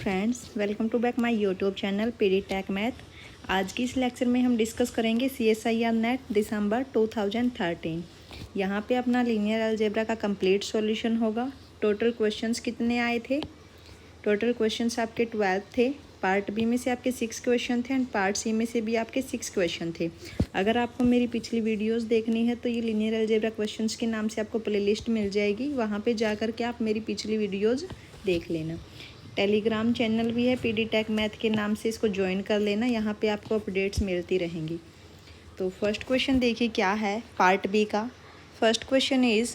Friends, welcome to back my YouTube channel PD tech math. आज की इस lecture में हम डिस्कस करेंगे CSIR नेट दिसंबर 2013। यहाँ पे अपना लीनियर अलजेब्रा का कंप्लीट सॉल्यूशन होगा। टोटल क्वेश्चंस कितने आए थे? टोटल क्वेश्चंस आपके 12 थे। पार्ट बी में से आपके 6 क्वेश्चन थे एंड पार्ट सी में से भी आपके 6 क्वेश्चन थे। अगर आपको मेरी पिछली वीडियोस देखनी है तो ये लीनियर अलजेब्रा क्वेश्चंस के नाम से आपको प्लेलिस्ट मिल जाएगी। वहाँ पे जा कर के आप मेरी पिछली वीडियोज़ देख लेना। टेलीग्राम चैनल भी है पीडी टेक मैथ के नाम से, इसको ज्वाइन कर लेना। यहाँ पे आपको अपडेट्स मिलती रहेंगी। तो फर्स्ट क्वेश्चन देखिए क्या है पार्ट बी का। First question is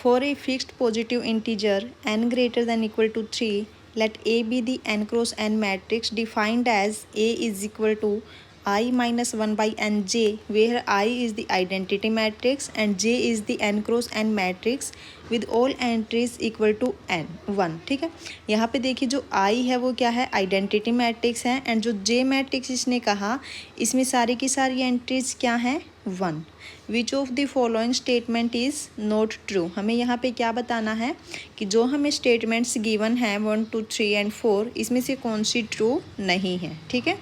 for a fixed positive integer n greater than equal to 3, let A be the n cross n matrix defined as A is equal to I minus 1 by nj, where I is the identity matrix and j is the n cross n matrix with all entries equal to n 1। ठीक है, यहाँ पे देखिए जो I है वो क्या है, आइडेंटिटी मैट्रिक्स है, एंड जो j मैट्रिक्स इसने कहा इसमें सारी की सारी एंट्रीज क्या हैं, 1। विच of the following statement is not true. हमें यहाँ पे क्या बताना है कि जो हमें स्टेटमेंट्स गिवन हैं 1 2 3 एंड 4, इसमें से कौन सी ट्रू नहीं है। ठीक है,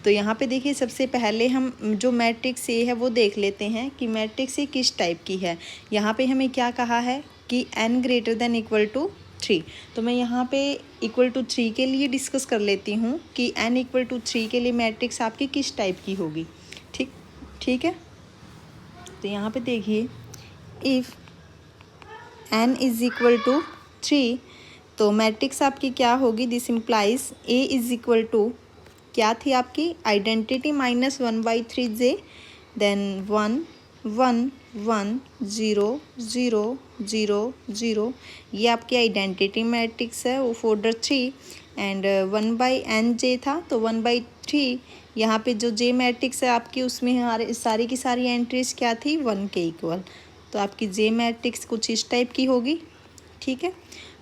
तो यहाँ पे देखिए सबसे पहले हम जो मैट्रिक्स ए है वो देख लेते हैं कि मैट्रिक्स ए किस टाइप की है। यहाँ पे हमें क्या कहा है कि n greater than equal to 3। तो मैं यहाँ पे इक्वल टू 3 के लिए डिस्कस कर लेती हूँ कि n इक्वल टू 3 के लिए मैट्रिक्स आपकी किस टाइप की होगी। ठीक है, तो यहाँ पे देखिए if n is equal to 3 तो मैट्रिक्स आपकी क्या होगी, this implies a is equal to क्या थी आपकी आइडेंटिटी माइनस 1/3j, देन 1 1 1 0 0 0 0। ये आपकी आइडेंटिटी मैट्रिक्स है वो फोल्डर 3 एंड 1/nj था तो 1/3। यहाँ पे जो जे मैट्रिक्स है आपकी उसमें हमारे सारी की सारी एंट्रीज क्या थी, 1 के इक्वल। तो आपकी जे मैट्रिक्स कुछ इस टाइप की होगी। ठीक है,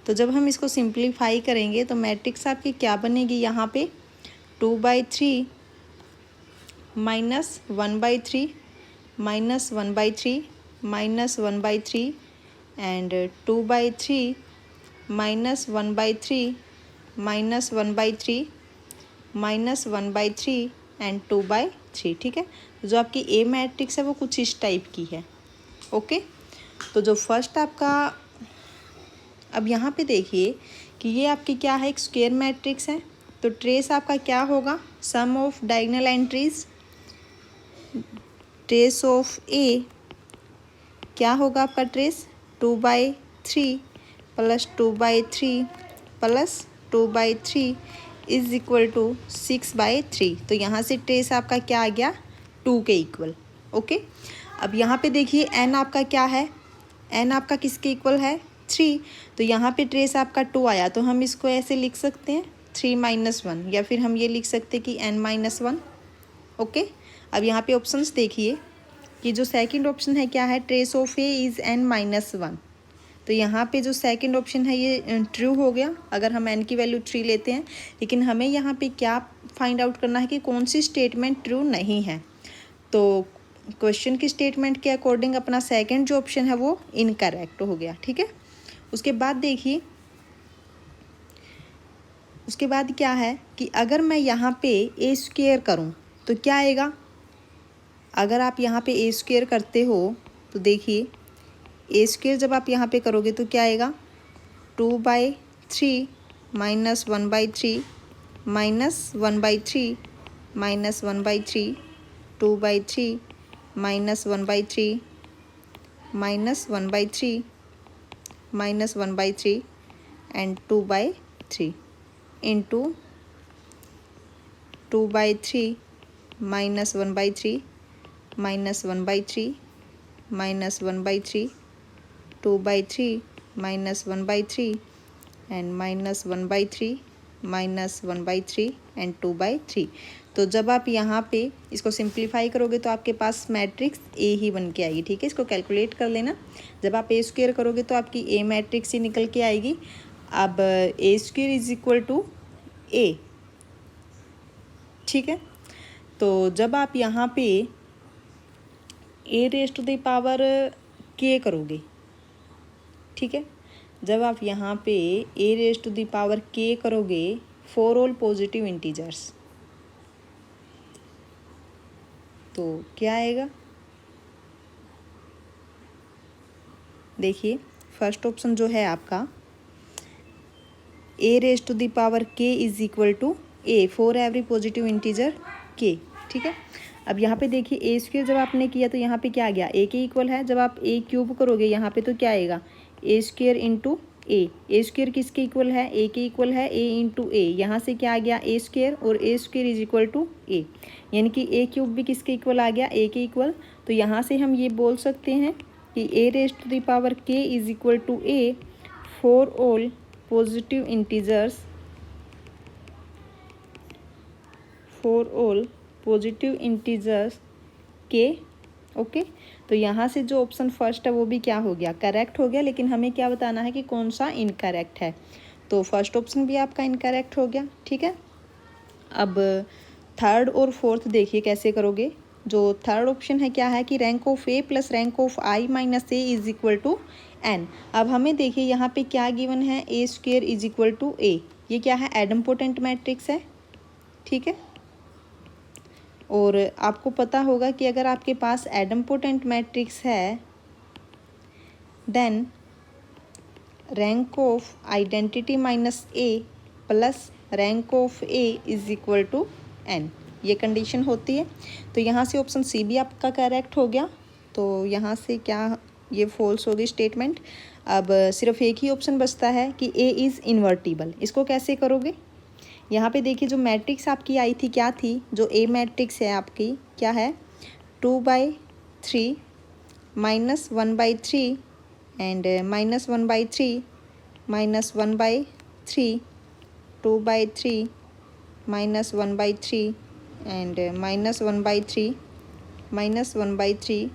तो जब हम इसको सिंप्लीफाई करेंगे तो मैट्रिक्स आपकी क्या बनेगी, यहाँ पे 2/3 minus 1/3 minus 1/3 minus 1/3 and 2/3 minus 1/3 minus 1/3 minus 1/3 and 2/3। ठीक है, जो आपकी ए मैट्रिक्स है वो कुछ इस टाइप की है। ओके, तो जो फर्स्ट आपका, अब यहाँ पे देखिए कि ये आपकी क्या है, एक स्क्वायर मैट्रिक्स है। तो ट्रेस आपका क्या होगा, sum of diagonal entries, trace of A क्या होगा आपका trace 2/3 plus 2/3 plus 2/3 is equal to 6/3। तो यहाँ से ट्रेस आपका क्या आ गया, 2 के इक्वल। ओके, अब यहाँ पे देखिए n आपका क्या है, n आपका किसके इक्वल है, 3। तो यहाँ पे ट्रेस आपका 2 आया तो हम इसको ऐसे लिख सकते हैं 3 - 1, या फिर हम ये लिख सकते हैं कि n - 1। ओके, अब यहाँ पे ऑप्शंस देखिए कि जो सेकंड ऑप्शन है क्या है, trace of A is n - 1। तो यहाँ पे जो सेकंड ऑप्शन है ये ट्रू हो गया अगर हम n की वैल्यू 3 लेते हैं। लेकिन हमें यहाँ पे क्या फाइंड आउट करना है कि कौन सी स्टेटमेंट ट्रू नहीं है। तो क्वेश्चन की स्टेटमेंट के अकॉर्डिंग अपना सेकंड जो ऑप्शन है वो इनकरेक्ट हो गया। ठीक है, उसके बाद देखिए, उसके बाद क्या है कि अगर मैं यहाँ पे ए स्क्वेयर करूँ तो क्या आएगा। अगर आप यहाँ पे ए स्क्वेयर करते हो तो देखिए ए स्क्वेयर जब आप यहाँ पे करोगे तो क्या आएगा, 2/3 minus 1/3 minus 1/3 minus 1/3 2/3 minus 1/3 minus 1/3 minus 1/3 and 2/3 into 2/3 minus 1/3 minus 1/3 minus 1/3 2/3 minus 1/3 and minus 1/3 minus 1/3 and 2/3। तो जब आप यहाँ पे इसको सिंप्लीफाई करोगे तो आपके पास मैट्रिक्स ए ही बन के आएगी। ठीक है, इसको कैलकुलेट कर लेना। जब आप ए स्क्वेयर करोगे तो आपकी ए मैट्रिक्स ही निकल के आएगी। अब A square is equal to A. ठीक है, तो जब आप यहाँ पे a raise to the power k करोगे, ठीक है, जब आप यहाँ पे A raise to the power K करोगे फॉर ऑल पॉजिटिव इंटीजर्स तो क्या आएगा? देखिए फर्स्ट ऑप्शन जो है आपका A raise to the power K is equal to A for every positive integer K, ठीक है। अब यहाँ पे देखिए ए स्क्वायर जब आपने किया तो यहाँ पे क्या आ गया, ए के इक्वल है। जब आप ए क्यूब करोगे यहाँ पे तो क्या आएगा, ए स्क्वायर इंटू ए स्क्वायर किसके इक्वल है, ए के इक्वल है, ए इंटू ए, यहाँ से क्या आ गया ए स्क्वायर और ए स्क्वायर इज इक्वल टू ए, यानी कि ए क्यूब भी किसके इक्वल आ गया, ए के इक्वल। तो यहाँ से हम ये बोल सकते हैं कि A raise to the power K is equal to A for all positive integers K, okay. तो यहाँ से जो ऑप्शन फर्स्ट है वो भी क्या हो गया, करेक्ट हो गया, लेकिन हमें क्या बताना है कि कौन सा इनकरेक्ट है। तो फर्स्ट ऑप्शन भी आपका इनकरेक्ट हो गया, ठीक है। अब थर्ड और फोर्थ देखिए कैसे करोगे। जो थर्ड ऑप्शन है क्या है कि rank of A plus rank of I minus A is equal to N. अब हमें देखिए यहाँ पे क्या गिवन है, A square is equal to A, ये क्या है, एडम्पोटेंट मैट्रिक्स है, ठीक है। और आपको पता होगा कि अगर आपके पास एडम्पोटेंट मैट्रिक्स है then rank of identity minus A plus rank of A is equal to N, ये कंडीशन होती है। तो यहाँ से ऑप्शन सी भी आपका करेक्ट हो गया। तो यहाँ से क्या, ये फॉल्स हो गई स्टेटमेंट। अब सिर्फ एक ही ऑप्शन बचता है कि ए इज़ इन्वर्टिबल। इसको कैसे करोगे, यहाँ पे देखिए जो मैट्रिक्स आपकी आई थी क्या थी, जो ए मैट्रिक्स है आपकी क्या है, 2/3 -1/3 एंड -1/3 -1/3 2/3 -1/3 एंड -1/3 -1/3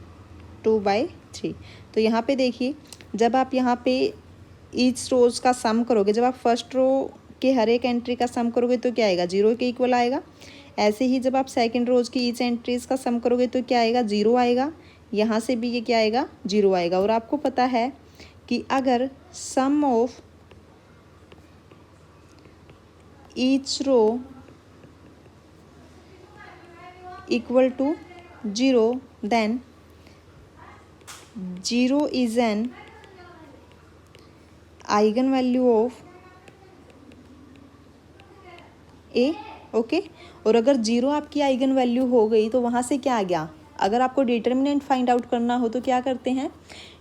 2/3। तो यहाँ पे देखिए जब आप यहाँ पे ईच रोज का सम करोगे, जब आप फर्स्ट रो के हर एक एंट्री का सम करोगे तो क्या आएगा, 0 के इक्वल आएगा। ऐसे ही जब आप सेकंड रोज की ईच एंट्रीज का सम करोगे तो क्या आएगा, 0 आएगा। यहाँ से भी ये क्या आएगा, 0 आएगा। और आपको पता है कि अगर sum of each row equal to 0 then 0 is an eigen value of A, okay. और अगर 0 आपकी आइगन वैल्यू हो गई तो वहाँ से क्या आ गया, अगर आपको डिटर्मिनेंट फाइंड आउट करना हो तो क्या करते हैं,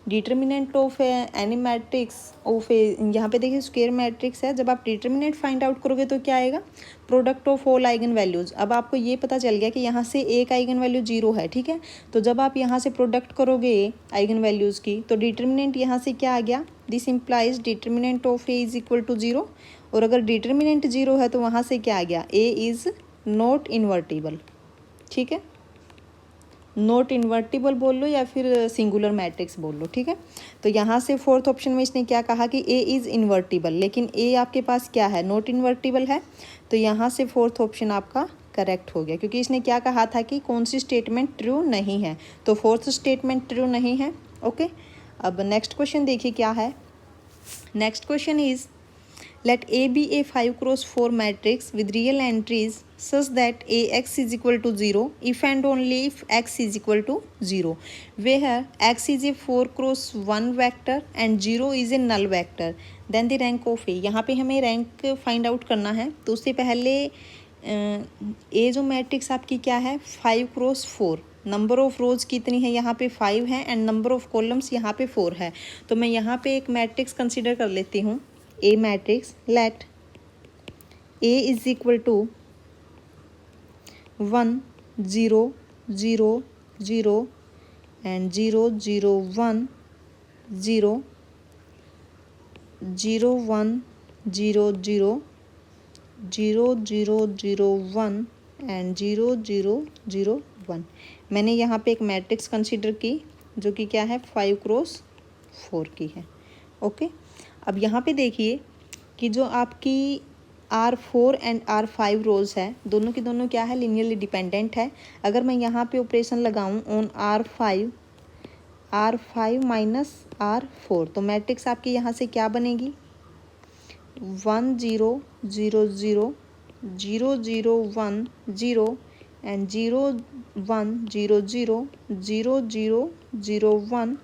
determinant of any matrix of A, यहाँ पे देखिए स्क्वायर मैट्रिक्स है, जब आप डिटर्मिनेंट फाइंड आउट करोगे तो क्या आएगा, product of all eigen values. अब आपको ये पता चल गया कि यहाँ से एक आइगन वैल्यू 0 है, ठीक है। तो जब आप यहाँ से प्रोडक्ट करोगे आइगन वैल्यूज़ की तो डिटर्मिनेंट यहाँ से क्या आ गया, this implies determinant of A is equal to 0। और अगर डिटर्मिनेंट 0 है तो वहाँ से क्या आ गया, ए इज़ नॉट इन्वर्टिबल, ठीक है। नॉट इन्वर्टिबल बोल लो या फिर सिंगुलर मैट्रिक्स बोल लो, ठीक है। तो यहाँ से फोर्थ ऑप्शन में इसने क्या कहा कि ए इज़ इन्वर्टिबल, लेकिन ए आपके पास क्या है, नॉट इन्वर्टिबल है। तो यहाँ से फोर्थ ऑप्शन आपका करेक्ट हो गया, क्योंकि इसने क्या कहा था कि कौन सी स्टेटमेंट ट्रू नहीं है, तो फोर्थ स्टेटमेंट ट्रू नहीं है, ओके। अब नेक्स्ट क्वेश्चन देखिए क्या है। Next question is let A be a 5x4 matrix with real entries such that AX is equal to 0 if and only if X is equal to 0, where X is a 4x1 vector and 0 is a null vector, then the rank of A। यहाँ पे हमें rank find out करना है। तो उससे पहले ए जो matrix आपकी क्या है, 5x4, नंबर ऑफ रोज कितनी है, यहाँ पे 5 है एंड नंबर ऑफ कॉलम्स यहाँ पे 4 है। तो मैं यहाँ पे एक मैट्रिक्स कंसिडर कर लेती हूँ, A matrix, let A is equal to 1 0 0 0 and 0 0 1 0 0 1 0 0 0 0 0 1 and 0 0 0 1। मैंने यहाँ पे एक मैट्रिक्स कंसिडर की जो कि क्या है, 5x4 की है, ओके। अब यहाँ पे देखिए कि जो आपकी R4 एंड R5 रोज है, दोनों की दोनों क्या है, लीनियरली डिपेंडेंट है। अगर मैं यहाँ पे ऑपरेशन लगाऊँ on R5 R5 minus R4, तो मैट्रिक्स आपकी यहाँ से क्या बनेगी, 1 0 0 0 0 0 1 0 एंड 0 1 0 0 0 0 0 1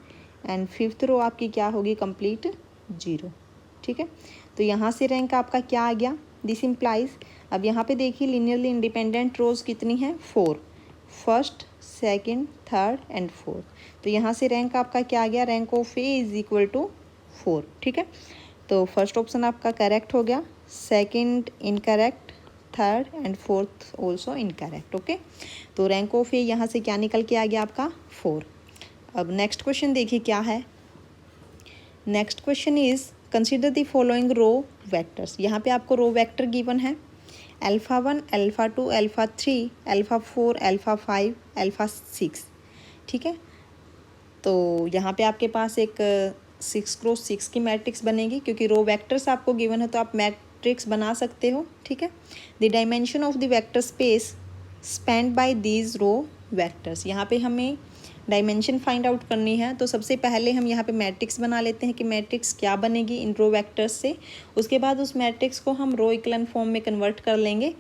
एंड फिफ्थ रो आपकी क्या होगी, कंप्लीट 0। ठीक है, तो यहाँ से रैंक आपका क्या आ गया, दिस इम्प्लाइज। अब यहाँ पे देखिए लीनियरली इंडिपेंडेंट रोज कितनी हैं, 4, first second third and fourth, तो यहाँ से रैंक आपका क्या आ गया, rank of A is equal to 4। ठीक है, तो फर्स्ट ऑप्शन आपका करेक्ट हो गया, second incorrect, third and fourth also incorrect. Okay, तो रैंक ऑफ ए यहाँ से क्या निकल के आ गया आपका, 4। अब नेक्स्ट क्वेश्चन देखिए क्या है। Next question is consider the following row vectors. यहाँ पे आपको रो वेक्टर गिवन है, alpha 1 alpha 2 alpha 3 alpha 4 alpha 5 alpha 6। ठीक है, तो यहाँ पे आपके पास एक 6x6 की मैट्रिक्स बनेगी, क्योंकि रो वेक्टर्स आपको गिवन है तो आप मैट्रिक्स बना सकते हो। ठीक है, the dimension of the vector space spend by these row vectors. यहाँ पे हमें डायमेंशन फाइंड आउट करनी है, तो सबसे पहले हम यहाँ पे मैट्रिक्स बना लेते हैं कि मैट्रिक्स क्या बनेगी इन रो वेक्टर्स से। उसके बाद उस मैट्रिक्स को हम रो इक्विवेलेंट फॉर्म में कन्वर्ट कर लेंगे।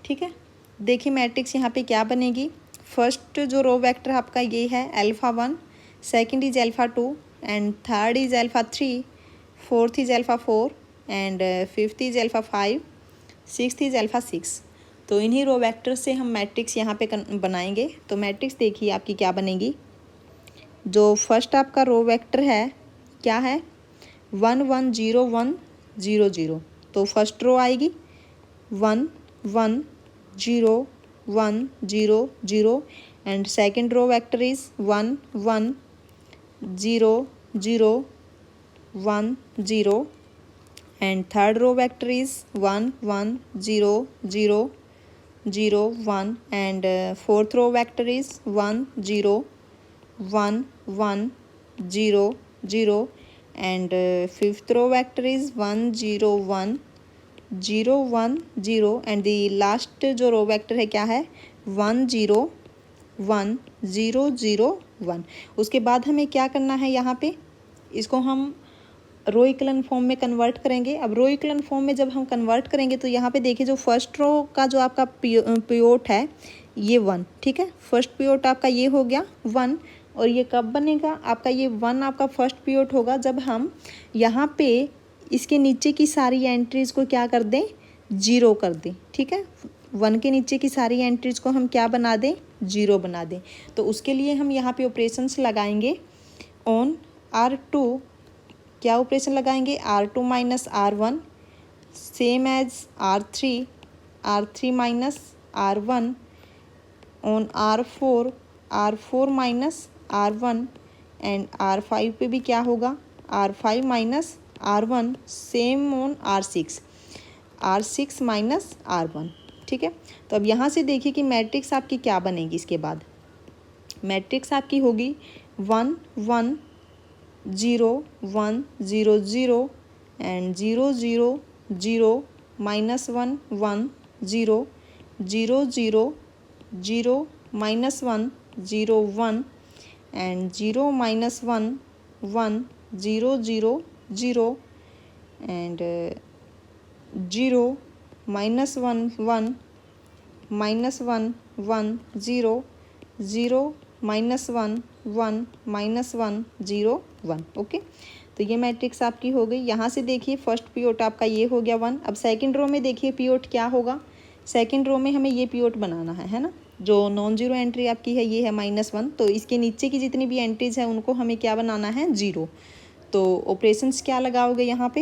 ठीक है, देखिए मैट्रिक्स यहाँ पे क्या बनेगी। फर्स्ट जो रो वेक्टर आपका ये है alpha 1, second is alpha 2 and third is alpha 3, fourth is alpha 4 and fifth is alpha 5, sixth is alpha 6। तो इन्हीं रो वेक्टर से हम मैट्रिक्स यहाँ पे बनाएंगे। तो मैट्रिक्स देखिए आपकी क्या बनेगी। जो फर्स्ट आपका रो वेक्टर है क्या है, 1 1 0 1 0 0, तो फर्स्ट रो आएगी 1 1 0 1 0 0 and second row vector is 1 1 0 0 1 0 and third row vector is 1 1 0 0 0 1 and fourth row vector is 1 0 1 1 0 0 and fifth row vector is 1 0 1 0 1 0 and the last जो रो वेक्टर है क्या है, 1 0 1 0 0 1। उसके बाद हमें क्या करना है, यहाँ पे इसको हम रो इक्विवेलेंट फॉर्म में कन्वर्ट करेंगे। अब रो इक्विवेलेंट फॉर्म में जब हम कन्वर्ट करेंगे तो यहाँ पे देखिए जो फर्स्ट रो का जो आपका पिवोट है ये 1। ठीक है, फर्स्ट पिवोट आपका ये हो गया 1, और ये कब बनेगा आपका, ये 1 आपका फर्स्ट पिवोट होगा जब हम यहाँ पे इसके नीचे की सारी एंट्रीज को क्या कर दें, 0 कर दें। ठीक है, 1 के नीचे की सारी एंट्रीज को हम क्या बना दें, 0 बना दें। तो उसके लिए हम यहाँ पे ऑपरेशंस लगाएंगे ऑन R2। क्या ऑपरेशन लगाएंगे, R2 minus R1 same as R3 minus R1 on R4 minus R1 and R5 पे भी क्या होगा, R5 minus R1 same on R6 minus R1। ठीक है, तो अब यहाँ से देखिए कि मैट्रिक्स आपकी क्या बनेगी। इसके बाद मैट्रिक्स आपकी होगी 1 1 0 1 0 0 and 0 0 0 minus 1 1 0 0 0 0 minus 1 0 1 and 0 minus 1 1 0 0 0 and 0 minus 1 1 minus 1 1 0 0 minus 1 1 minus 1 0 1। Okay, तो ये मैट्रिक्स आपकी हो गई। यहाँ से देखिए फर्स्ट पिवोट आपका ये हो गया 1। अब सेकंड रो में देखिए पिवोट क्या होगा, सेकंड रो में हमें ये पिवोट बनाना है ना। जो नॉन जीरो एंट्री आपकी है ये है -1, तो इसके नीचे की जितनी भी एंट्रीज है उनको हमें क्या बनाना है, 0। तो ऑपरेशंस क्या लगाओगे यहाँ पे,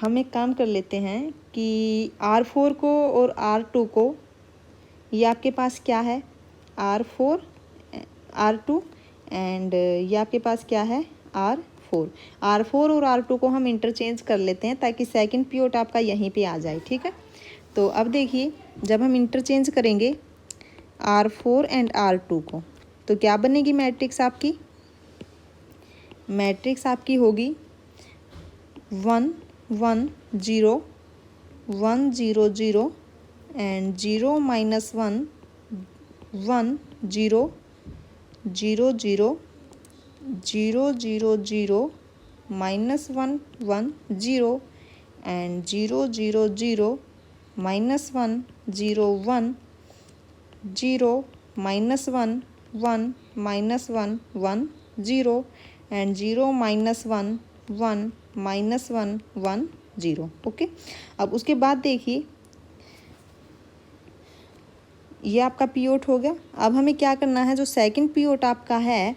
हम एक काम कर लेते हैं कि R4 को और R2 को, ये आपके पास क्या है R4 R2 एंड ये आपके पास क्या है R4 और R2 को हम इंटरचेंज कर लेते हैं ताकि सेकंड पिवोट आपका यहीं पे आ जाए। ठीक है, तो अब देखिए जब हम इंटरचेंज करेंगे R4 एंड R2 को तो क्या बनेगी मैट्रिक्स आपकी, मैट्रिक्स आपकी होगी 1 1 0 1 0 0 एंड 0 -1 1 0 0 0 0 0 0 -1 1 0 and 0 0 0 -1 0 1 0 -1 1 -1 1 0 and 0 -1 1 -1 1 0। ओके, अब उसके बाद देखिए ये आपका पीओट हो गया। अब हमें क्या करना है, जो सेकंड पीओट आपका है,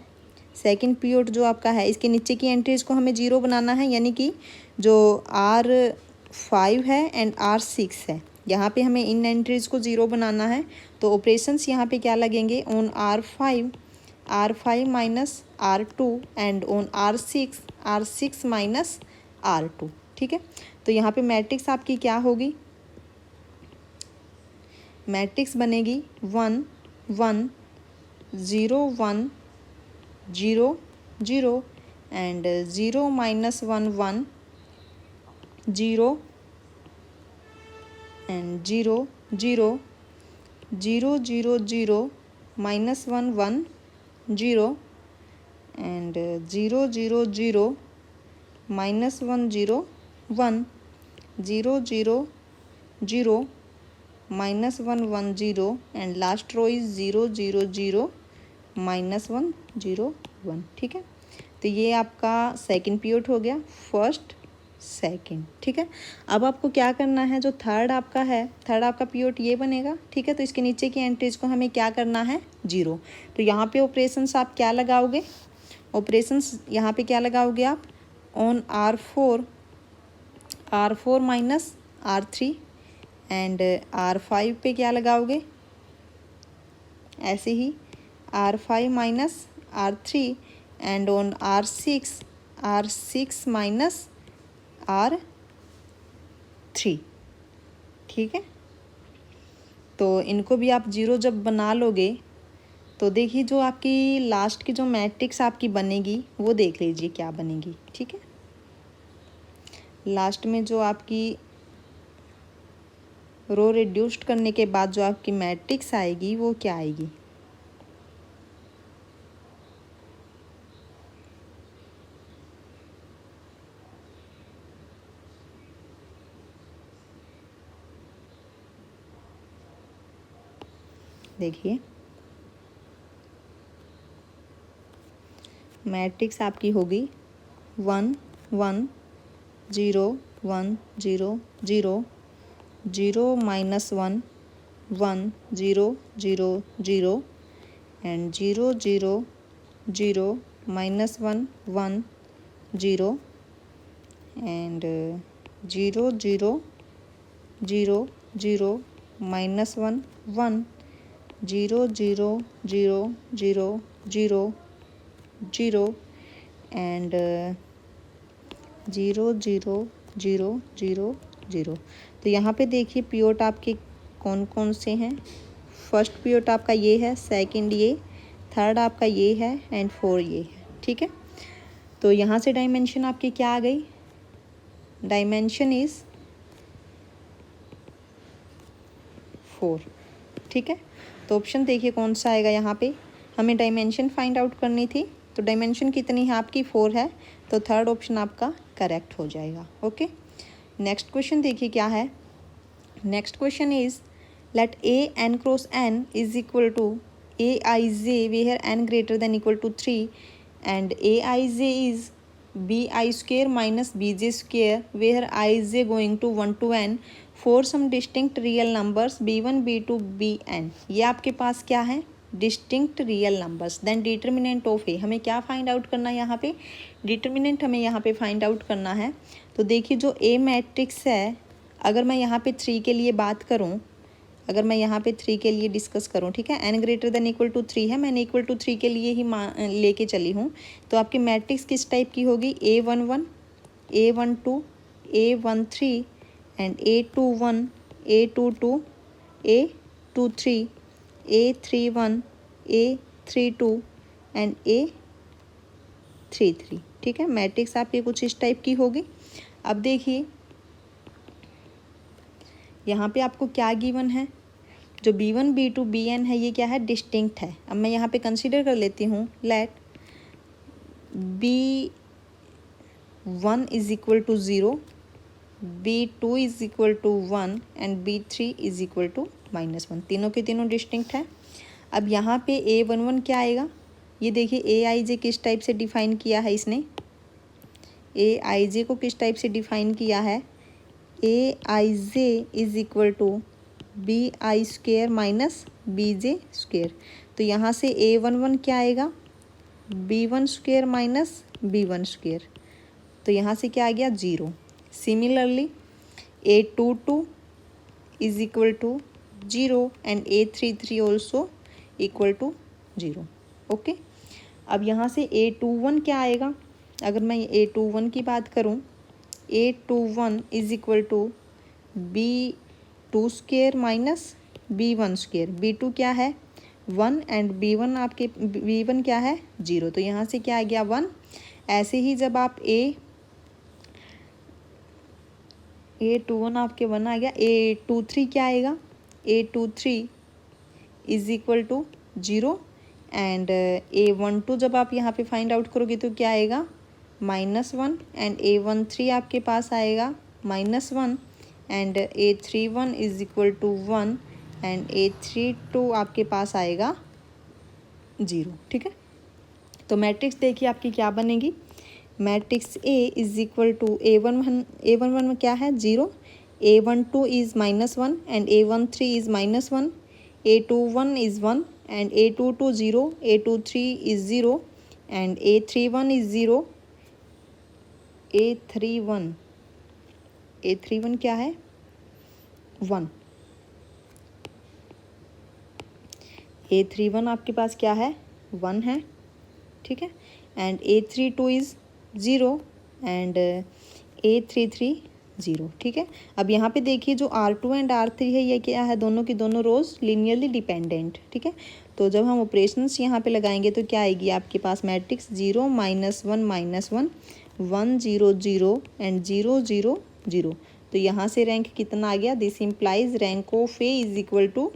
सेकंड पीओट जो आपका है, इसके नीचे की एंट्रीज को हमें 0 बनाना है, यानी कि जो R5 है एंड R6 है, यहाँ पे हमें इन एंट्रीज को 0 बनाना है। तो ऑपरेशंस यहाँ पे क्या लगेंगे, on R5 minus R2 and on R6 minus R2। ठीक है, तो यहाँ पे मैट्रिक्स आपकी क्या होगी, मैट्रिक्स बनेगी 1 1 0 1 0 0 and 0 -1 1 0 and 0 0 0 0 0 -1 1 0 and 0 0 0 -1 0 1 0 0 0 -1 1 0 and last row is 0 0 0 -1 0 1। ठीक है, तो ये आपका सेकंड पीरियड हो गया, फर्स्ट सेकंड। ठीक है, अब आपको क्या करना है, जो थर्ड आपका है, थर्ड आपका पीरियड ये बनेगा। ठीक है, तो इसके नीचे की एंट्रीज को हमें क्या करना है, 0। तो यहाँ पे ऑपरेशंस आप क्या लगाओगे, ऑपरेशंस यहाँ पे क्या लगाओगे आप, on R4 minus R3 and R5 पे क्या लगाओगे, ऐसे ही R5 minus R3 and on R6 minus R3। ठीक है, तो इनको भी आप 0 जब बना लोगे तो देखिए जो आपकी लास्ट की जो मैट्रिक्स आपकी बनेगी वो देख लीजिए क्या बनेगी। ठीक है, लास्ट में जो आपकी रो रिड्यूस्ड करने के बाद जो आपकी मैट्रिक्स आएगी वो क्या आएगी, देखिए मैट्रिक्स आपकी होगी 1 1 0 1 0 0 0 -1 1 0 0 0 एंड 0 0 0 -1 1 0 एंड 0 0 0 0 -1 1 0 0 0 0 0 0 एंड 0 0 0 0 0। तो यहाँ पे देखिए पीओट आपके कौन कौन से हैं, फर्स्ट पीओट आपका ये है, सेकंड ये, थर्ड आपका ये है एंड फोर ये है। ठीक है, तो यहाँ से डायमेंशन आपकी क्या आ गई, डायमेंशन इज़ 4। ठीक है, तो ऑप्शन देखिए कौन सा आएगा, यहाँ पे हमें डायमेंशन फाइंड आउट करनी थी, तो डायमेंशन कितनी है आपकी, 4 है, तो थर्ड ऑप्शन आपका करेक्ट हो जाएगा। ओके, नेक्स्ट क्वेश्चन देखिए क्या है, next question is let an cross n is equal to aij where n greater than equal to 3 and aij is bi square minus bj square where ij going to 1 to n for some distinct real numbers b1 b2 bn। ये आपके पास क्या है, distinct real numbers. Then determinant of A, हमें क्या find out करना है, यहाँ पे डिटर्मिनेंट हमें यहाँ पे फाइंड आउट करना है। तो देखिए जो ए मैट्रिक्स है, अगर मैं यहाँ पे 3 के लिए बात करूँ, अगर मैं यहाँ पे 3 के लिए डिस्कस करूँ, ठीक है, n greater than equal to 3 है, मैंने इक्वल टू 3 के लिए ही लेके चली हूँ, तो आपकी मैट्रिक्स किस टाइप की होगी, A11 A12 A13 and A21 A22 A23 A31 A32 and A33। ठीक है, मैट्रिक्स आपकी कुछ इस टाइप की होगी। अब देखिए यहाँ पे आपको क्या गिवन है, जो B1 B2 Bn है ये क्या है, डिस्टिंक्ट है। अब मैं यहाँ पे कंसीडर कर लेती हूँ, let B1 is equal to 0, B2 is equal to 1 and B3 is equal to -1। तीनों के तीनों डिस्टिंक्ट है। अब यहाँ पे A11 क्या आएगा, ये देखिए Aij किस टाइप से डिफाइन किया है इसने, Aij को किस टाइप से डिफाइन किया है, Aij is equal to BI square minus BJ square. तो यहाँ से A11 क्या आएगा, B1 square minus B1 square. तो यहाँ से क्या आ गया, 0। Similarly A22 is equal to 0 and A33 also equal to 0। Okay, अब यहाँ से A21 क्या आएगा, अगर मैं A21 की बात करूँ, A21 is equal to B2 square minus B1 square. B2 क्या है, 1 एंड B1 आपके B1 क्या है, 0। तो यहाँ से क्या आ गया, 1। ऐसे ही जब आप A21 आपके 1 आ गया, A23 क्या आएगा, A23 is equal to 0 and A12 जब आप यहाँ पे फाइंड आउट करोगे तो क्या आएगा, -1 एंड A13 आपके पास आएगा -1 and A31 is equal to 1 and A32 आपके पास आएगा 0। ठीक है, तो मैट्रिक्स देखिए आपकी क्या बनेगी, matrix A is equal to A11 में क्या है, 0, A12 is -1 and A13 is -1, A21 is 1 and A22 0, A23 is 0 and A31 is 0, A31 क्या है, 1। A31 आपके पास क्या है, 1 है। ठीक है, and A32 is 0 and A33 0। ठीक है, अब यहाँ पे देखिए जो R2 एंड R3 है ये क्या है, दोनों की दोनों रोज लीनियरली डिपेंडेंट। ठीक है, तो जब हम ऑपरेशंस यहाँ पे लगाएंगे तो क्या आएगी आपके पास, मैट्रिक्स 0 -1 -1 1 0 0 एंड 0 0 0। तो यहाँ से रैंक कितना आ गया, this implies rank of A is equal to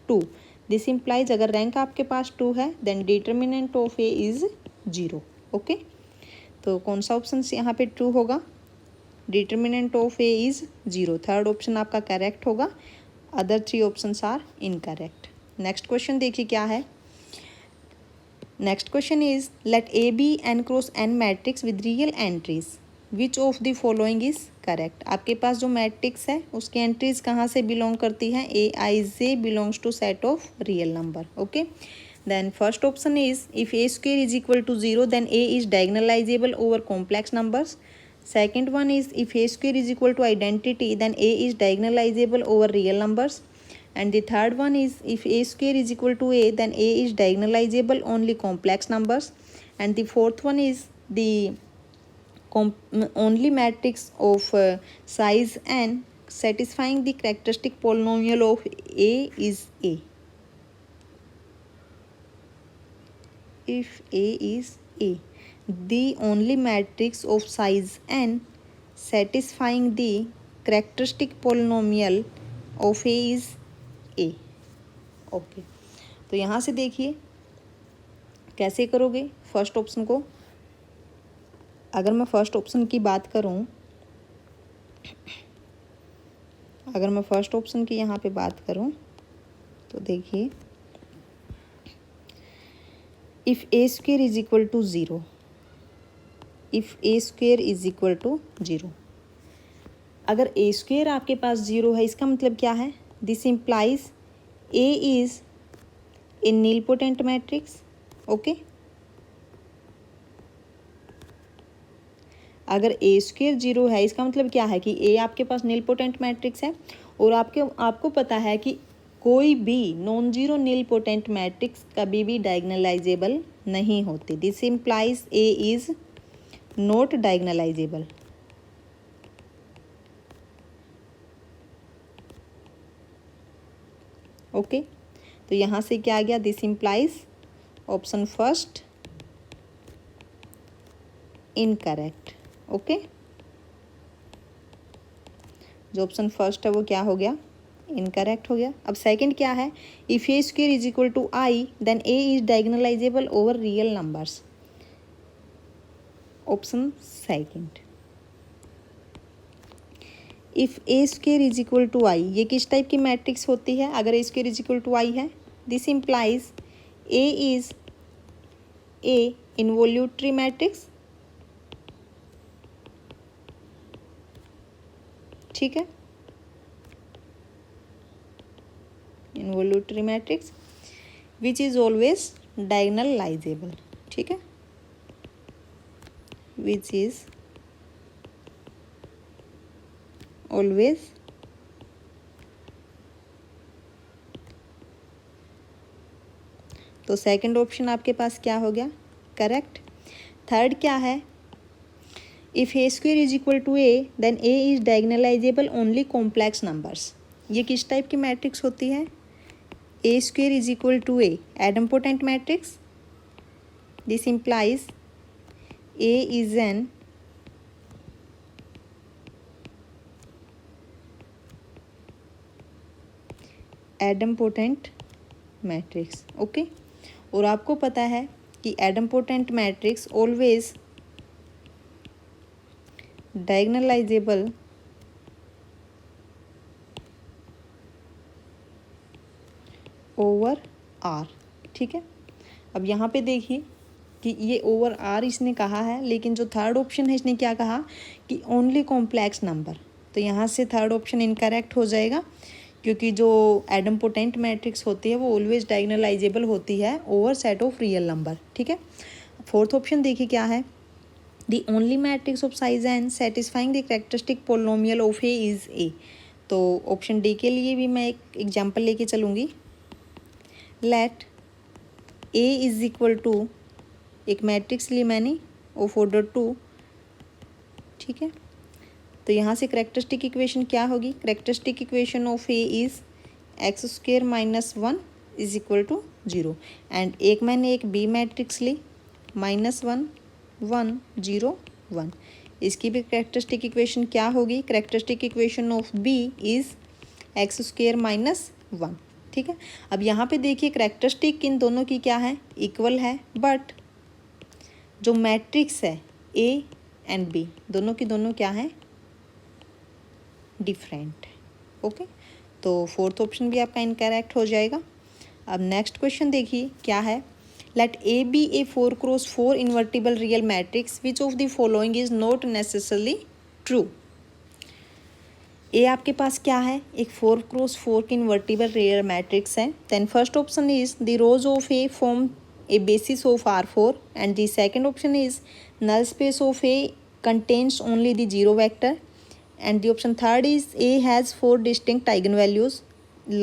2। This implies अगर रैंक आपके पास 2 है then determinant of A is 0। Okay, तो कौन सा ऑप्शन यहाँ पे ट्रू होगा, determinant of A is 0। Third option आपका करेक्ट होगा, other 3 options are incorrect. Next question देखिए क्या है, next question is let A be n cross n matrix with real entries, which of the following is correct. आपके पास जो matrix है उसकी entries कहाँ से बिलोंग करती है, Aij belongs to set of real number. Okay, then first option is if a square is equal to 0 then a is diagonalizable over complex numbers. Second one is if a square is equal to identity then a is diagonalizable over real numbers. And the third one is if a square is equal to a then a is diagonalizable only complex numbers. And the fourth one is the only matrix of size n satisfying the characteristic polynomial of a is a. If A is A, the only matrix of size n satisfying the characteristic polynomial of A is A. Okay, तो यहाँ से देखिए कैसे करोगे first option को। अगर मैं first option की बात करूँ, अगर मैं फर्स्ट ऑप्शन की यहाँ पे बात करूँ तो देखिए if a square is equal to 0, if a square is equal to 0, अगर a square आपके पास 0 है इसका मतलब क्या है, this implies a is a nilpotent matrix। Okay, अगर a square 0 है इसका मतलब क्या है कि a आपके पास nilpotent मैट्रिक्स है और आपको पता है कि कोई भी नॉन जीरो नीलपोटेंट मैट्रिक्स कभी भी डायगनलाइजेबल नहीं होती। This implies A is not diagonalisable. Okay, तो यहाँ से क्या आ गया, this implies option first incorrect. Okay, जो ऑप्शन फर्स्ट है वो क्या हो गया, इनकरेक्ट हो गया। अब सेकंड क्या है, if A square is equal to I then A is diagonalizable over real numbers. Option second. If A square is equal to I, ये किस टाइप की मैट्रिक्स होती है? अगर A square is equal to I है, this implies A is a involutory matrix. ठीक है, involutory matrix which is always diagonalizable. ठीक है, विच इज ऑलवेज तो सेकंड ऑप्शन आपके पास क्या हो गया? करेक्ट। थर्ड क्या है, if A square is equal to A then A is diagonalizable only complex numbers. ये किस टाइप की मैट्रिक्स होती है? A square is equal to A idempotent matrix. This implies A is an idempotent matrix. Okay, और आपको पता है कि idempotent matrix always diagonalizable over R. ठीक है, अब यहाँ पे देखिए कि ये ओवर आर इसने कहा है, लेकिन जो थर्ड ऑप्शन है इसने क्या कहा कि ओनली कॉम्प्लेक्स नंबर। तो यहाँ से थर्ड ऑप्शन इनकरेक्ट हो जाएगा, क्योंकि जो एडम्पोटेंट मैट्रिक्स होती है वो ऑलवेज डायगोनलाइजेबल होती है over set of real number. ठीक है, फोर्थ ऑप्शन देखिए क्या है, the only matrix of size n satisfying the characteristic polynomial of A is A. तो ऑप्शन डी के लिए भी मैं एक एग्जाम्पल लेके चलूँगी। Let A is equal to, एक मैट्रिक्स ली मैंने ऑफ ऑर्डर 2। ठीक है, तो यहाँ से कैरेक्टरिस्टिक इक्वेशन क्या होगी? Characteristic equation of A is x square minus 1 is equal to 0। And एक मैंने एक बी मैट्रिक्स ली -1 1 0 1। इसकी भी कैरेक्टरिस्टिक इक्वेशन क्या होगी? Characteristic equation of B is x square minus 1। ठीक है, अब यहाँ पे देखिए कैरेक्टरिस्टिक इन दोनों की क्या है? इक्वल है, बट जो मैट्रिक्स है ए एंड बी दोनों की दोनों क्या है? डिफरेंट। ओके, तो फोर्थ ऑप्शन भी आपका इनकरेक्ट हो जाएगा। अब नेक्स्ट क्वेश्चन देखिए क्या है, let A be a 4x4 invertible real matrix which of the following is not necessarily true. A आपके पास क्या है? एक 4x4 की इन्वर्टिबल रियल मैट्रिक्स है। Then first option is the rows of A form a basis of R4 and the second option is null space of A contains only the zero vector and the option third is A has 4 distinct eigenvalues.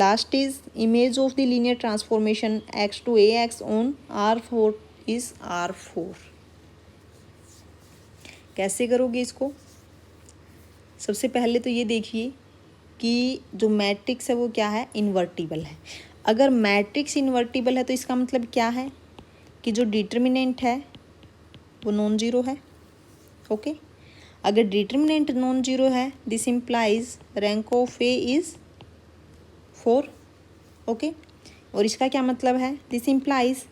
Last is image of the linear transformation x to ax on R4 is R4। कैसे करोगे इसको? सबसे पहले तो ये देखिए कि जो मैट्रिक्स है वो क्या है? इन्वर्टिबल है। अगर मैट्रिक्स इन्वर्टिबल है तो इसका मतलब क्या है कि जो डिटर्मिनेंट है वो नॉन जीरो है। ओके, अगर डिटर्मिनेंट नॉन जीरो है this implies rank of A is 4। Okay, और इसका क्या मतलब है? This implies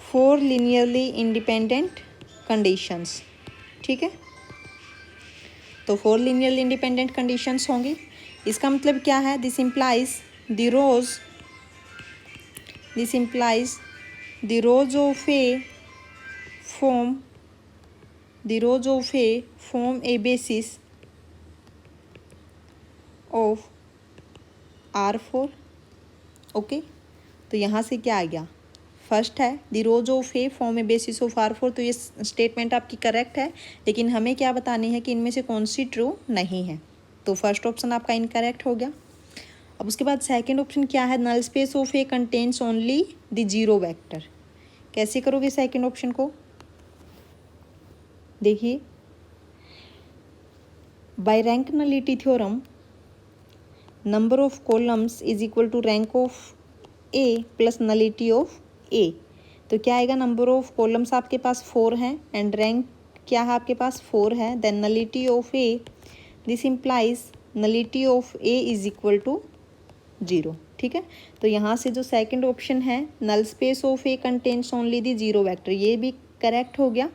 4 linearly independent conditions. ठीक है, तो 4 लीनियरली इंडिपेंडेंट कंडीशंस होंगी। इसका मतलब क्या है? This implies the rows of A form a basis of R4। Okay, तो यहाँ से क्या आ गया? फर्स्ट है the rows of A form A basis of R4। तो ये स्टेटमेंट आपकी करेक्ट है, लेकिन हमें क्या बतानी है कि इनमें से कौन सी ट्रू नहीं है। तो फर्स्ट ऑप्शन आपका इनकरेक्ट हो गया। अब उसके बाद सेकंड ऑप्शन क्या है? Null space of A contains only the zero vector. कैसे करोगे सेकंड ऑप्शन को? देखिए, by rank nullity theorem number of columns is equal to rank of A plus nullity of A. तो क्या आएगा? नंबर ऑफ कॉलम्स आपके पास 4 हैं एंड रैंक क्या है आपके पास? 4 है। Then nullity of A, this implies nullity of A is equal to 0। ठीक है, तो यहाँ से जो सेकंड ऑप्शन है null space of A contains only the 0 vector, ये भी करेक्ट हो गया।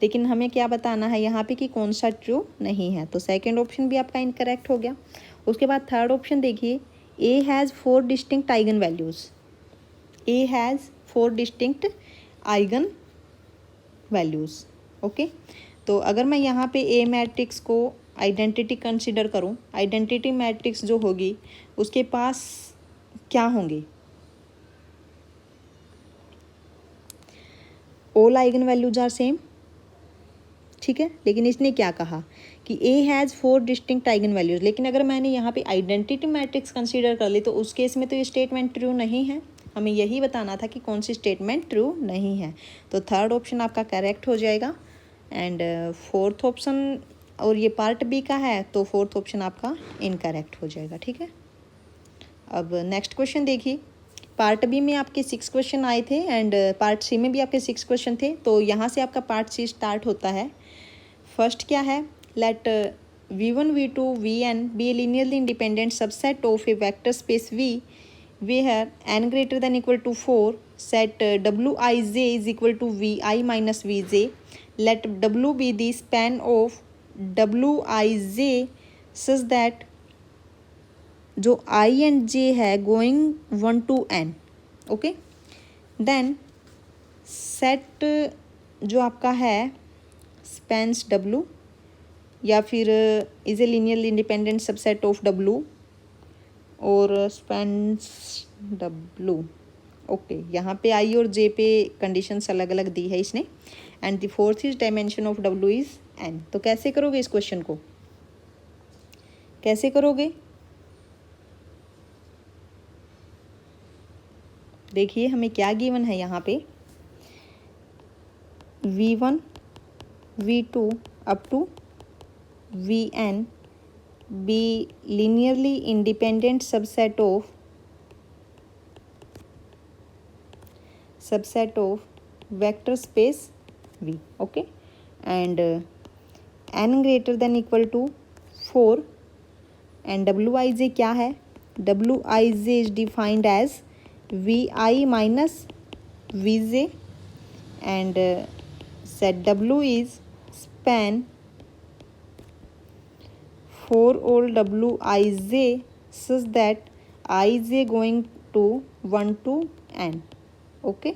लेकिन हमें क्या बताना है यहाँ पे कि कौन सा ट्रू नहीं है, तो सेकंड ऑप्शन भी आपका इनकरेक्ट हो गया। उसके बाद थर्ड ऑप्शन देखिए, A has 4 distinct eigen values, A has 4 distinct eigen values. Okay, तो अगर मैं यहाँ पे ए मैट्रिक्स को आइडेंटिटी कंसिडर करूँ, आइडेंटिटी मैट्रिक्स जो होगी उसके पास क्या होंगे, all eigen values are same. ठीक है, लेकिन इसने क्या कहा कि A has 4 distinct eigen values, लेकिन अगर मैंने यहाँ पे आइडेंटिटी मैट्रिक्स कंसीडर कर ली तो उस केस में तो ये स्टेटमेंट ट्रू नहीं है। हमें यही बताना था कि कौन सी स्टेटमेंट ट्रू नहीं है, तो थर्ड ऑप्शन आपका करेक्ट हो जाएगा। एंड फोर्थ ऑप्शन, और ये पार्ट बी का है, तो फोर्थ ऑप्शन आपका इनकरेक्ट हो जाएगा। ठीक है, अब नेक्स्ट क्वेश्चन देखिए। पार्ट बी में आपके 6 क्वेश्चन आए थे एंड पार्ट सी में भी आपके 6 क्वेश्चन थे, तो यहाँ से आपका पार्ट सी स्टार्ट होता है। फर्स्ट क्या है, let v1 v2 vn be a linearly independent subset of a vector space v where n greater than equal to 4, set wij is equal to vi minus vj, let w be the span of wij such that जो i and j है going 1 to n। Okay, then set जो आपका है spans w या फिर is a linearly independent subset of w और spans w। ओके, यहाँ पे i और j पे कंडीशंस अलग अलग दी है इसने। And the fourth is dimension of w is n। तो कैसे करोगे इस क्वेश्चन को, कैसे करोगे, देखिए हमें क्या गिवन है यहाँ पे, v1 v2 up to vn be linearly independent subset of vector space v। Okay, and n greater than equal to 4 and wij क्या है, wij is defined as vi minus vj and set w is span for all wij such that ij going to 1 to n। Okay,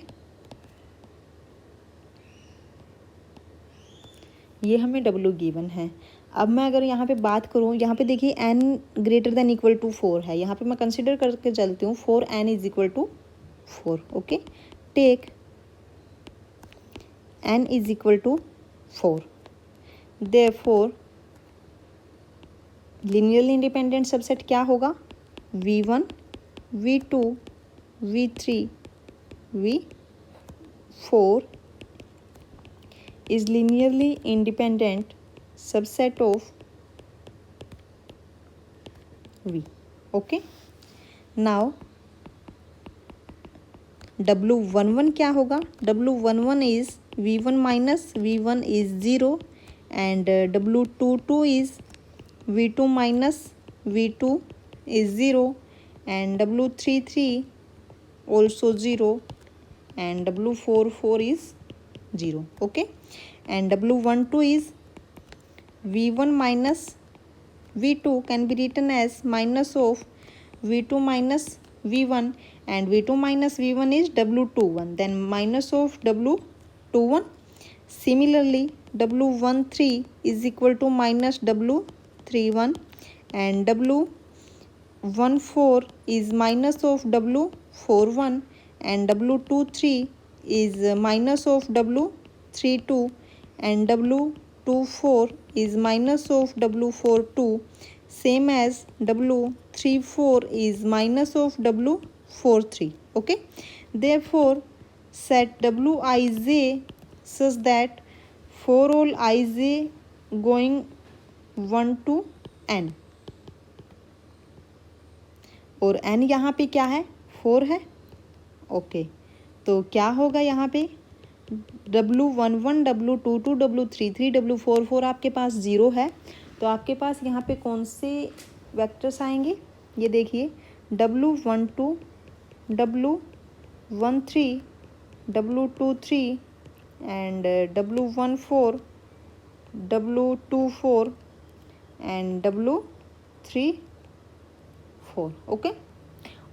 ये हमें w given है। अब मैं अगर यहाँ पे बात करूँ, यहाँ पे देखिए n greater than equal to 4 है, यहाँ पे मैं कंसिडर करके चलती हूँ 4n is equal to 4। Okay, take n is equal to 4, therefore linearly independent subset क्या होगा, v1 v2 v3 v4 is linearly independent subset of v। okay, now w11 क्या होगा, w11 is v1 minus v1 is 0 and w22 is v2 minus v2 is 0 and w33 also 0 and w44 is 0। okay, and w12 is v1 minus v2 can be written as minus of v2 minus v1 and v2 minus v1 is w21, then minus of w21। similarly w13 is equal to minus w31 and w14 is minus of w41 and w23 is minus of w32 and w24 is minus of w42, same as w34 is minus of w43। okay, therefore set wij such that for all ij going 1 to n और n यहाँ पे क्या है, 4 है। Okay, तो क्या होगा यहाँ पे, w11 w22 w33 w44 आपके पास 0 है, तो आपके पास यहाँ पे कौन से वेक्टर्स आएंगे, ये देखिए W12, W13, W23 and W14, W24 and W34. Okay,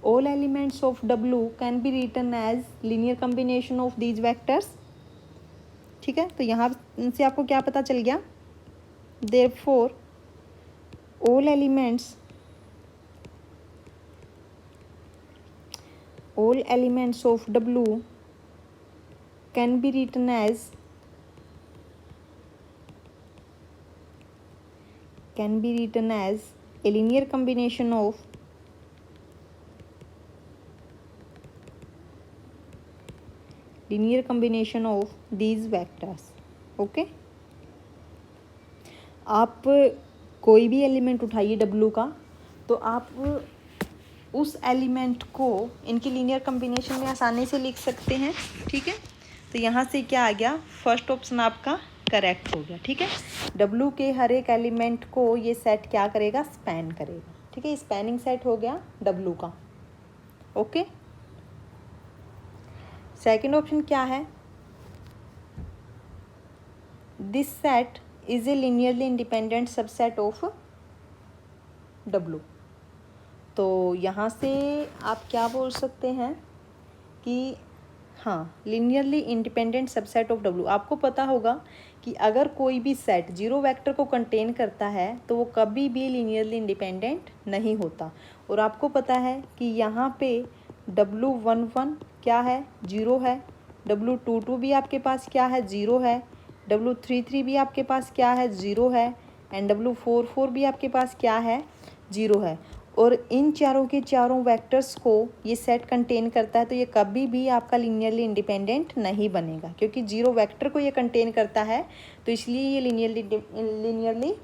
all elements of W can be written as linear combination of these vectors. ठीक है, तो यहाँ से आपको क्या पता चल गया, therefore all elements of W can be written as a linear combination of these vectors. Okay, आप कोई भी एलिमेंट उठाइए W का, तो आप उस एलिमेंट को इनकी लीनियर कम्बिनेशन में आसानी से लिख सकते हैं। ठीक है, तो यहाँ से क्या आ गया, फर्स्ट ऑप्शन आपका करेक्ट हो गया। ठीक है, W के हर एक एलिमेंट को ये सेट क्या करेगा, स्पैन करेगा। ठीक है, स्पैनिंग सेट हो गया W का। ओके, सेकंड ऑप्शन क्या है, this set is a linearly independent subset of W। तो यहाँ से आप क्या बोल सकते हैं कि हाँ, linearly independent subset of W। आपको पता होगा कि अगर कोई भी सेट जीरो वेक्टर को कंटेन करता है तो वो कभी भी लीनियरली इंडिपेंडेंट नहीं होता। और आपको पता है कि यहाँ पे W11 क्या है, जीरो है, W22 भी आपके पास क्या है, जीरो है, W33 भी आपके पास क्या है, जीरो है, एंड W44 भी आपके पास क्या है, जीरो है। और इन चारों के चारों वेक्टर्स को ये सेट कंटेन करता है, तो ये कभी भी आपका लीनियरली इंडिपेंडेंट नहीं बनेगा, क्योंकि जीरो वेक्टर को ये कंटेन करता है, तो इसलिए ये लीनियरली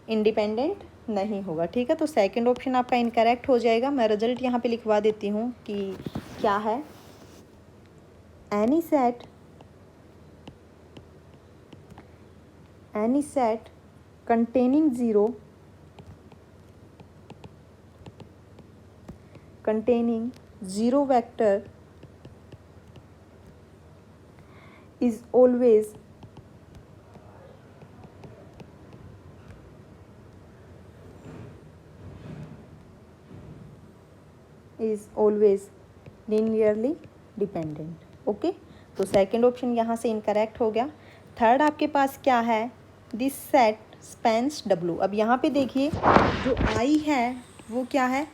इंडिपेंडेंट नहीं होगा। ठीक है, तो सेकंड ऑप्शन आपका इनकरेक्ट हो जाएगा। मैं रिजल्ट यहाँ पे लिखवा देती हूँ कि क्या है, any set containing zero vector is always linearly dependent। Okay, तो सेकंड ऑप्शन यहाँ से इनकरेक्ट हो गया। थर्ड आपके पास क्या है, दिस सेट स्पैन्स W। अब यहाँ पे देखिए जो I है वो क्या है,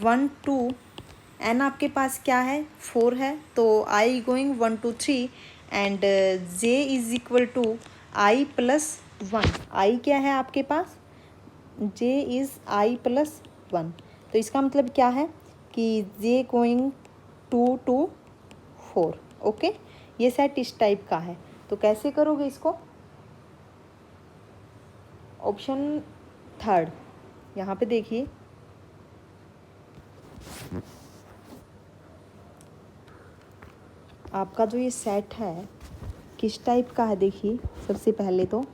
1 2, N आपके पास क्या है, 4 है, तो I going 1 2 3 and J is equal to I plus 1। I क्या है आपके पास, J इज़ I प्लस 1। तो इसका मतलब क्या है कि J गोइंग 2 2 4। ओके, ये सेट इस टाइप का है। तो कैसे करोगे इसको, ऑप्शन थर्ड यहाँ पे देखिए, आपका जो ये सेट है किस टाइप का है, देखिए सबसे पहले तो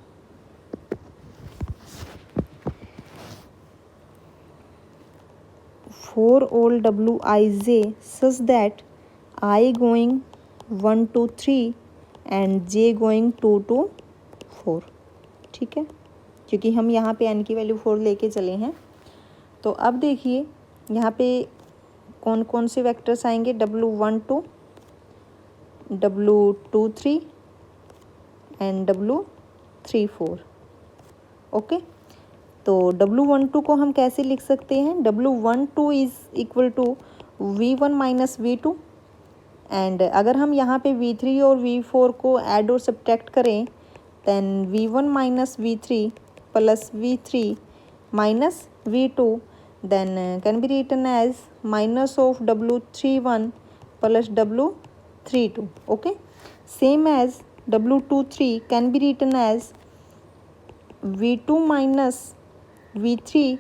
for all Wij such that I going 1 to 3 and J going 2 to 4। ठीक है, क्योंकि हम यहाँ पे n की वैल्यू 4 लेके चले हैं। तो अब देखिए यहाँ पे कौन कौन से वेक्टर्स आएंगे, W12, W23 and W34। Okay, तो W12 को हम कैसे लिख सकते हैं, W12 is equal to V1 minus V2। And अगर हम यहाँ पे V3 और V4 को ऐड और सब्ट्रैक्ट करें, then V1 minus V3 plus V3 minus V2 then can be written as minus of W31 plus W32। Okay, same as W23 can be written as V2 minus V3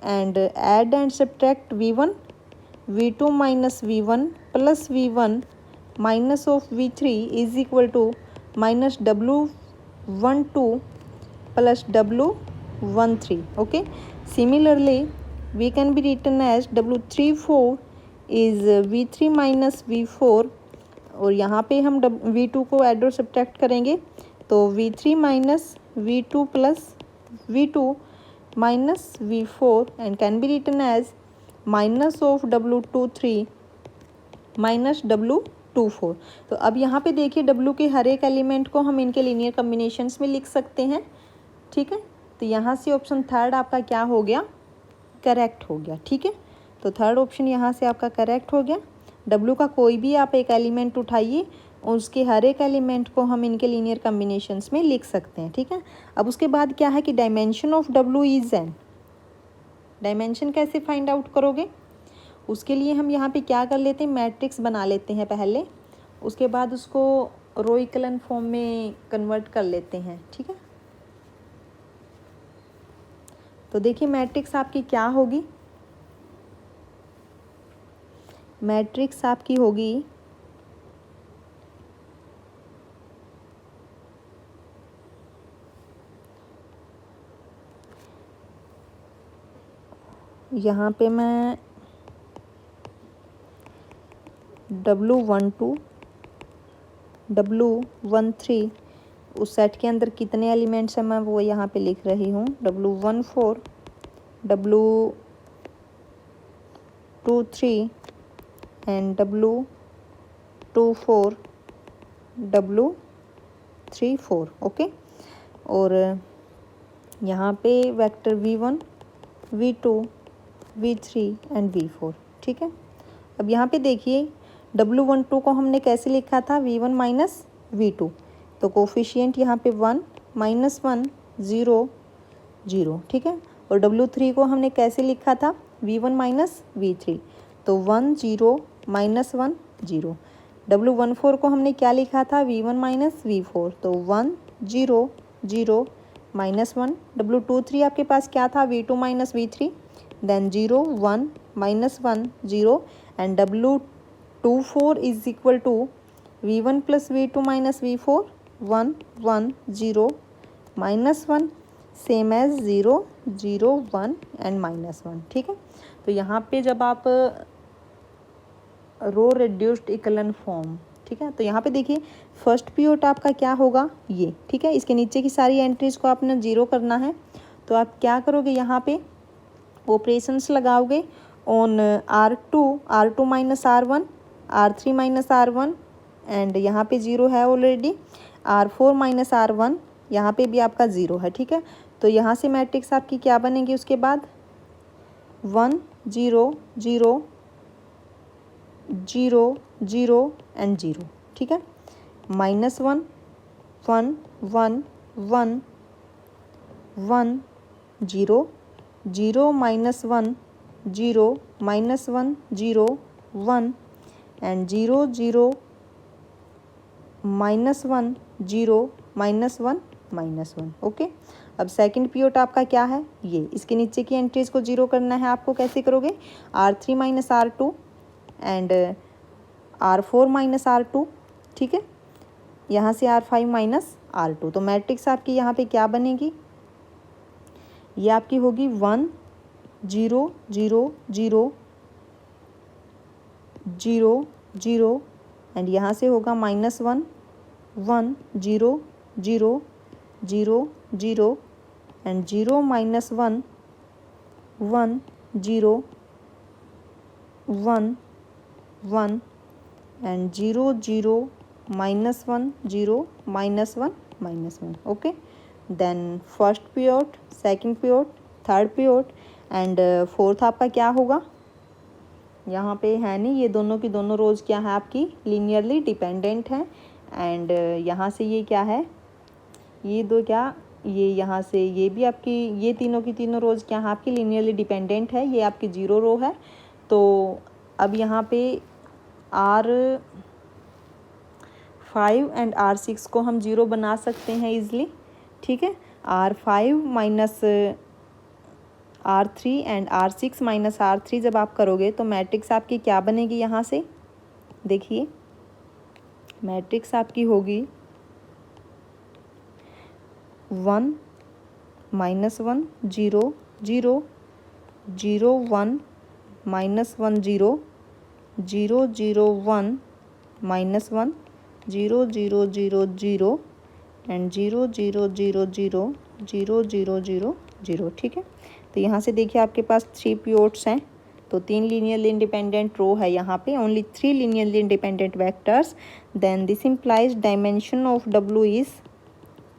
and add and subtract V1, V2 minus V1 plus V1 minus of V3 is equal to minus W12 plus W13। Okay, Similarly, we can be written as W34 is V3 minus V4 और यहाँ पे हम V2 को add और subtract करेंगे तो V3 minus V2 plus V2 minus V4 and can be written as minus of W23 minus W24। तो अब यहाँ पे देखिए W के हर एक एलिमेंट को हम इनके लीनियर कम्बिनेशंस में लिख सकते हैं, ठीक है। तो यहाँ से ऑप्शन थर्ड आपका क्या हो गया, करेक्ट हो गया, ठीक है। तो थर्ड ऑप्शन यहाँ से आपका करेक्ट हो गया। W का कोई भी आप एक एलिमेंट उठाइए और उसके हर एक एलिमेंट को हम इनके लीनियर कम्बिनेशंस में लिख सकते हैं, ठीक है। अब उसके बाद क्या है कि dimension of W is an, dimension कैसे फाइंड आउट करोगे, उसके लिए हम यहाँ पे क्या कर लेते हैं, मैट्रिक्स बना लेते हैं पहले, उसके बाद उसको रो इक्वलन फॉर्म में कन्वर्ट कर लेते हैं, ठीक है। तो देखिए मैट्रिक्स आपकी क्या होगी, मैट्रिक्स आपकी होगी यहाँ पे मैं W12 W13 उस सेट के अंदर कितने एलिमेंट्स हैं मैं वो यहाँ पे लिख रही हूँ, W14 W23 and W24 W34, okay. और यहाँ पे vector V1 V2 V3 and V4, ठीक है। अब यहाँ पे देखिए W12 को हमने कैसे लिखा था, V1 माइनस V2, तो कोफिशिएंट यहाँ पे 1 माइनस 1 0 0, ठीक है। और W3 को हमने कैसे लिखा था, V1 माइनस V3, तो 1 0 माइनस 1 0। W14 को हमने क्या लिखा था, V1 माइनस V4, तो 1 0 0 माइनस 1। W23 आपके पास क्या था, V2 minus V3, then 0 1 minus 1 0 and W24 is equal to V1 plus V2 minus V4 1 1 0 minus 1 same as 0 0 1 and minus 1, ठीक है। तो यहाँ पे जब आप रो रिड्यूस्ड इक्वलन फॉर्म, ठीक है, तो यहाँ पे देखिए फर्स्ट पिवट आपका क्या होगा ये, ठीक है। इसके नीचे की सारी एंट्रीज को आपने 0 करना है, तो आप क्या करोगे, यहाँ पे ऑपरेशंस लगाओगे on R2 minus R1 R3 minus R1 and यहाँ पे 0 है ऑलरेडी, R4 माइनस R1 यहाँ पे भी आपका 0 है, ठीक है। तो यहाँ से मैट्रिक्स आपकी क्या बनेगी, उसके बाद 1 0 0 0 0 एंड 0, ठीक है। Minus 1 1 1 1 1 0 0 minus 1 0 minus 1 0 1 and 0 0 minus 1 0 minus 1 minus 1, okay. अब सेकंड पिवट आपका क्या है, ये इसके नीचे की एंट्रीज को 0 करना है आपको, कैसे करोगे, R3 minus R2 and R4 minus R2, ठीक है। यहाँ से R5 माइनस R2, तो मैट्रिक्स आपकी यहाँ पे क्या बनेगी, ये आपकी होगी 1 0 0 0 0 0 एंड यहाँ से होगा minus 1 1 0 0 0 0 and 0 minus 1 1 0 1 1 and 0 0 minus 1 0 minus 1 minus 1, okay. Then first pivot, second pivot, third pivot and fourth आपका क्या होगा, यहाँ पे है नहीं, ये दोनों की दोनों रोज क्या है आपकी लीनियरली डिपेंडेंट है एंड यहाँ से ये क्या है, ये दो क्या, ये यहाँ से ये भी आपकी, ये तीनों की तीनों रोज क्या है आपकी लीनियरली डिपेंडेंट है, ये आपकी 0 रो है। तो अब यहाँ पे R5 एंड R6 को हम 0 बना सकते हैं इजली, ठीक है। R5 minus R3 and R6 minus R3 जब आप करोगे तो मैट्रिक्स आपकी क्या बनेगी, यहाँ से देखिए मैट्रिक्स आपकी होगी 1 माइनस 1 0 0 0 1 -1 0, 0 0 1 -1, 0 0 0 0 एंड 0 0 0 0 0 0 0 0। ठीक है, तो यहाँ से देखिए आपके पास 3 पिवोट्स हैं, तो 3 लीनियरली इंडिपेंडेंट रो है यहाँ पे, only 3 linearly independent vectors, then this implies dimension of W is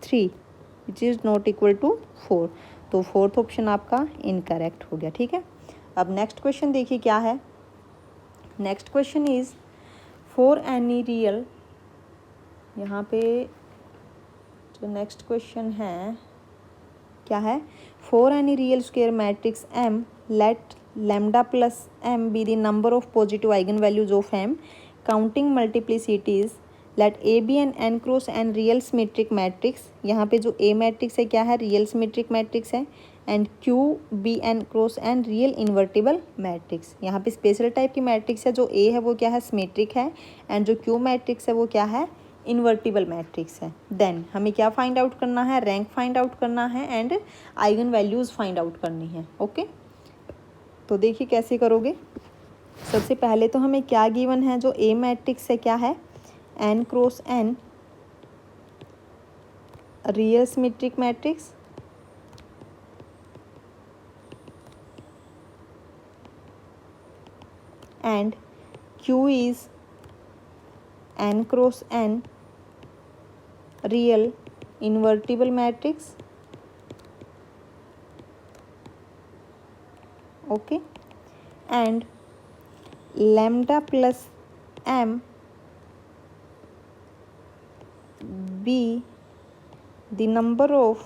3 which is not equal to 4। तो फोर्थ ऑप्शन आपका इनकरेक्ट हो गया। ठीक है, अब नेक्स्ट क्वेश्चन देखिए क्या है। Next question is for any real, यहाँ पे जो नेक्स्ट क्वेश्चन है क्या है, for any real square matrix M let lambda plus M be the number of positive eigen values of M counting multiplicities, let A be an n cross n real symmetric matrix. यहाँ पे जो A matrix है क्या है, real symmetric matrix है, and Q be n cross n real invertible matrix. यहाँ पे special type की मैट्रिक्स है, जो A है वो क्या है, सिमेट्रिक है, एंड जो Q मैट्रिक्स है वो क्या है, इन्वर्टिबल मैट्रिक्स है। देन हमें क्या फाइंड आउट करना है, रैंक फाइंड आउट करना है and eigen values find out करनी है। ओके, तो देखिए कैसे करोगे। सबसे पहले तो हमें क्या गिवन है, जो ए मैट्रिक्स है क्या है, n cross n real symmetric matrix, and Q is n cross n real invertible matrix. Okay, and lambda plus m be the number of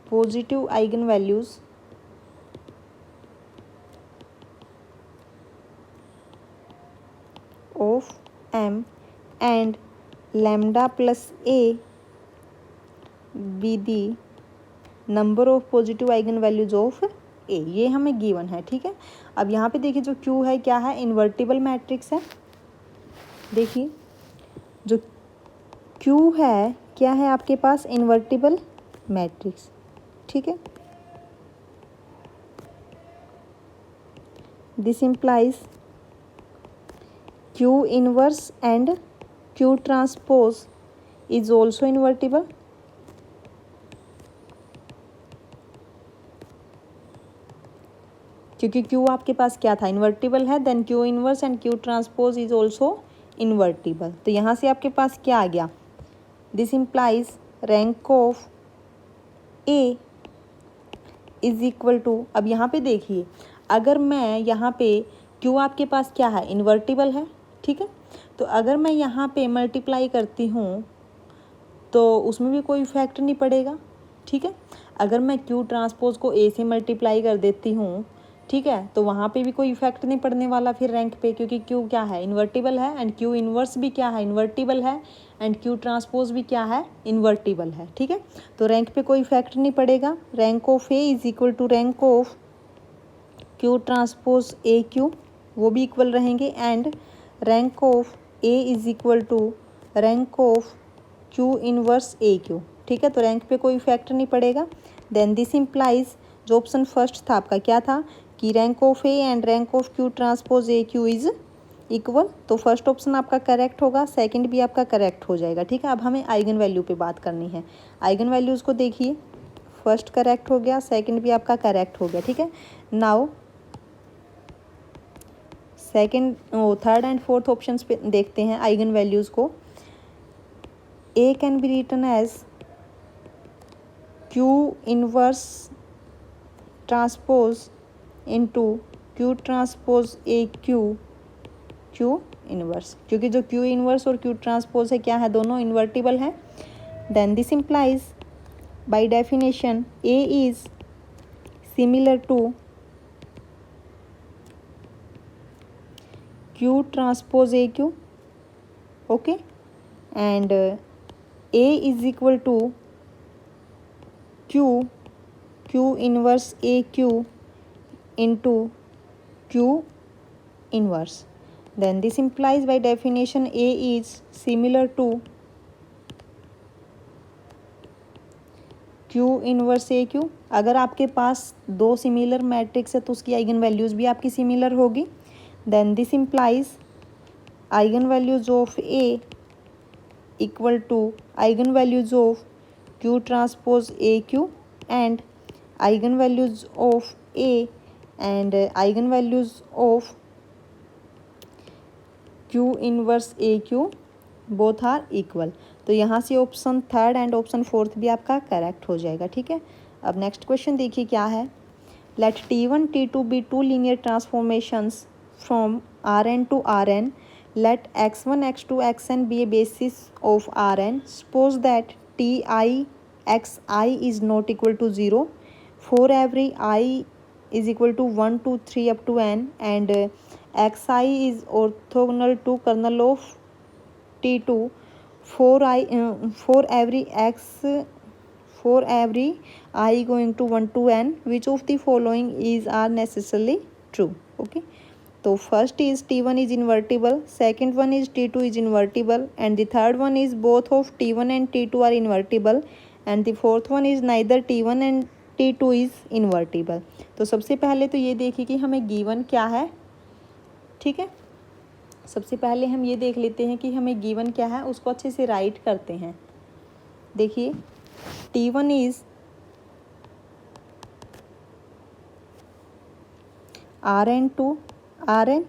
positive eigenvalues of m, and lambda plus a be the number of positive eigenvalues of a। ये हमें given है। ठीक है, अब यहाँ पे देखिए जो Q है क्या है, इन्वर्टिबल मैट्रिक्स है। देखिए जो Q है क्या है आपके पास, इन्वर्टिबल मैट्रिक्स। ठीक है, this implies Q inverse and Q transpose is also invertible. क्योंकि Q आपके पास क्या था, इन्वर्टिबल है, then Q inverse and Q transpose is also invertible. तो यहाँ से आपके पास क्या आ गया, this implies rank of A is equal to, अब यहाँ पे देखिए अगर मैं यहाँ पे Q आपके पास क्या है, इन्वर्टिबल है। ठीक है, तो अगर मैं यहाँ पे मल्टीप्लाई करती हूँ तो उसमें भी कोई इफेक्ट नहीं पड़ेगा। ठीक है, अगर मैं Q ट्रांसपोज को A से मल्टीप्लाई कर देती हूँ, ठीक है, तो वहाँ पे भी कोई इफेक्ट नहीं पड़ने वाला फिर रैंक पे, क्योंकि Q क्या है, इन्वर्टिबल है, एंड Q इनवर्स भी क्या है, इन्वर्टिबल है, एंड Q ट्रांसपोज भी क्या है, इन्वर्टिबल है। ठीक है, तो रैंक पे कोई इफेक्ट नहीं पड़ेगा। Rank of A is equal to rank of Q transpose AQ, वो भी इक्वल रहेंगे, and rank of A is equal to rank of Q inverse AQ। ठीक है, तो रैंक पे कोई इफेक्ट नहीं पड़ेगा। देन दिस इम्प्लाइज, जो ऑप्शन फर्स्ट था आपका क्या था, कि rank of A and rank of Q transpose AQ is equal. तो फर्स्ट ऑप्शन आपका करेक्ट होगा, सेकंड भी आपका करेक्ट हो जाएगा। ठीक है, अब हमें आइगन वैल्यू पे बात करनी है। आइगन वैल्यूज़ को देखिए, फर्स्ट करेक्ट हो गया, सेकंड भी आपका करेक्ट हो गया। ठीक है, now second third and fourth options पे देखते हैं आइगन वैल्यूज़ को। A can be written as Q inverse transpose into Q transpose AQ Q inverse, क्योंकि जो Q इनवर्स और Q ट्रांसपोज है क्या है, दोनों इन्वर्टिबल है। Then this implies by definition A is similar to Q transpose AQ। Okay, and A is equal to Q inverse AQ into Q inverse. Then this implies by definition A is similar to Q inverse A Q. अगर आपके पास दो similar matrix है तो उसकी eigen values भी आपकी similar होगी। Then this implies eigen values of A equal to eigen values of Q transpose A Q and eigen values of A and eigen values of Q inverse A Q both are equal. तो यहाँ से option third and option fourth भी आपका correct हो जाएगा। ठीक है, अब नेक्स्ट क्वेश्चन देखिए क्या है। Let T1 T2 be two linear transformations from Rn to Rn. Let x1 x2 xn be a basis of Rn. Suppose that Ti xi is not equal to 0 for every I is equal to 1 2 3 up to n and xi is orthogonal to kernel of T2 for every I going to 1 to n. Which of the following is are necessarily true? Okay, तो first is T1 is invertible, second one is T2 is invertible and the third one is both of T1 and T2 are invertible and the fourth one is neither T1 and T2 is invertible. तो सबसे पहले तो ये देखिए कि हमें given क्या है। ठीक है, सबसे पहले हम ये देख लेते हैं कि हमें गिवन क्या है, उसको अच्छे से राइट करते हैं। देखिए T1 is Rn to Rn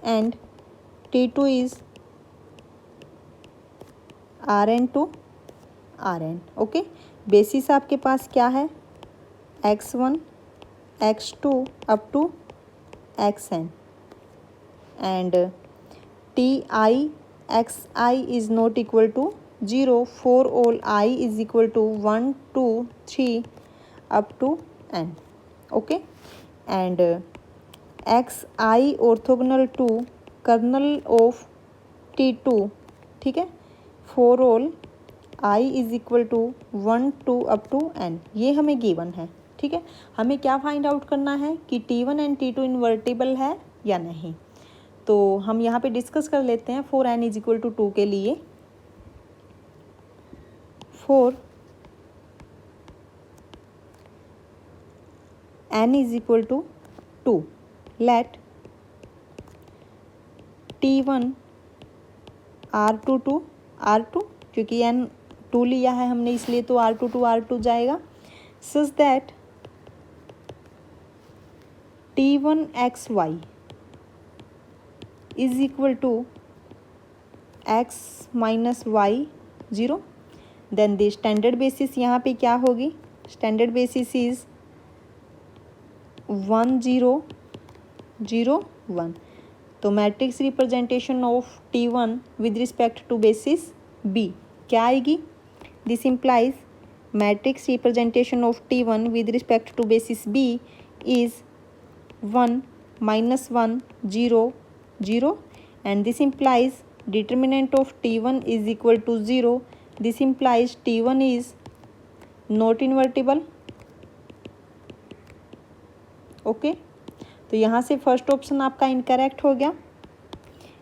and T2 is Rn to Rn. ओके, बेसिस आपके पास क्या है, x1 x2 up to xn and Ti xi is not equal to 0 for all I is equal to 1 2 3 up to n. Okay, and xi orthogonal to kernel of T2. ठीक है, for all I is equal to 1 2 up to n, ये हमें given है। ठीक है, हमें क्या find out करना है कि T1 एंड T2 इन्वर्टिबल है या नहीं। तो हम यहाँ पे डिस्कस कर लेते हैं for n is equal to 2 के लिए। For n is equal to 2 let T1 R2 to R2, क्योंकि n 2 लिया है हमने इसलिए तो R2 टू R2 जाएगा। Such that T1 xy is equal to x minus y 0। Then the standard basis यहाँ पे क्या होगी, स्टैंडर्ड बेसिस इज 1 0 0 1। तो matrix representation of T1 with respect to basis B क्या आएगी, this implies matrix representation of T1 with respect to basis B is 1 minus 1 0 0 and this implies determinant of T1 is equal to 0. This implies T1 is not invertible. Okay, तो यहाँ से first option आपका incorrect हो गया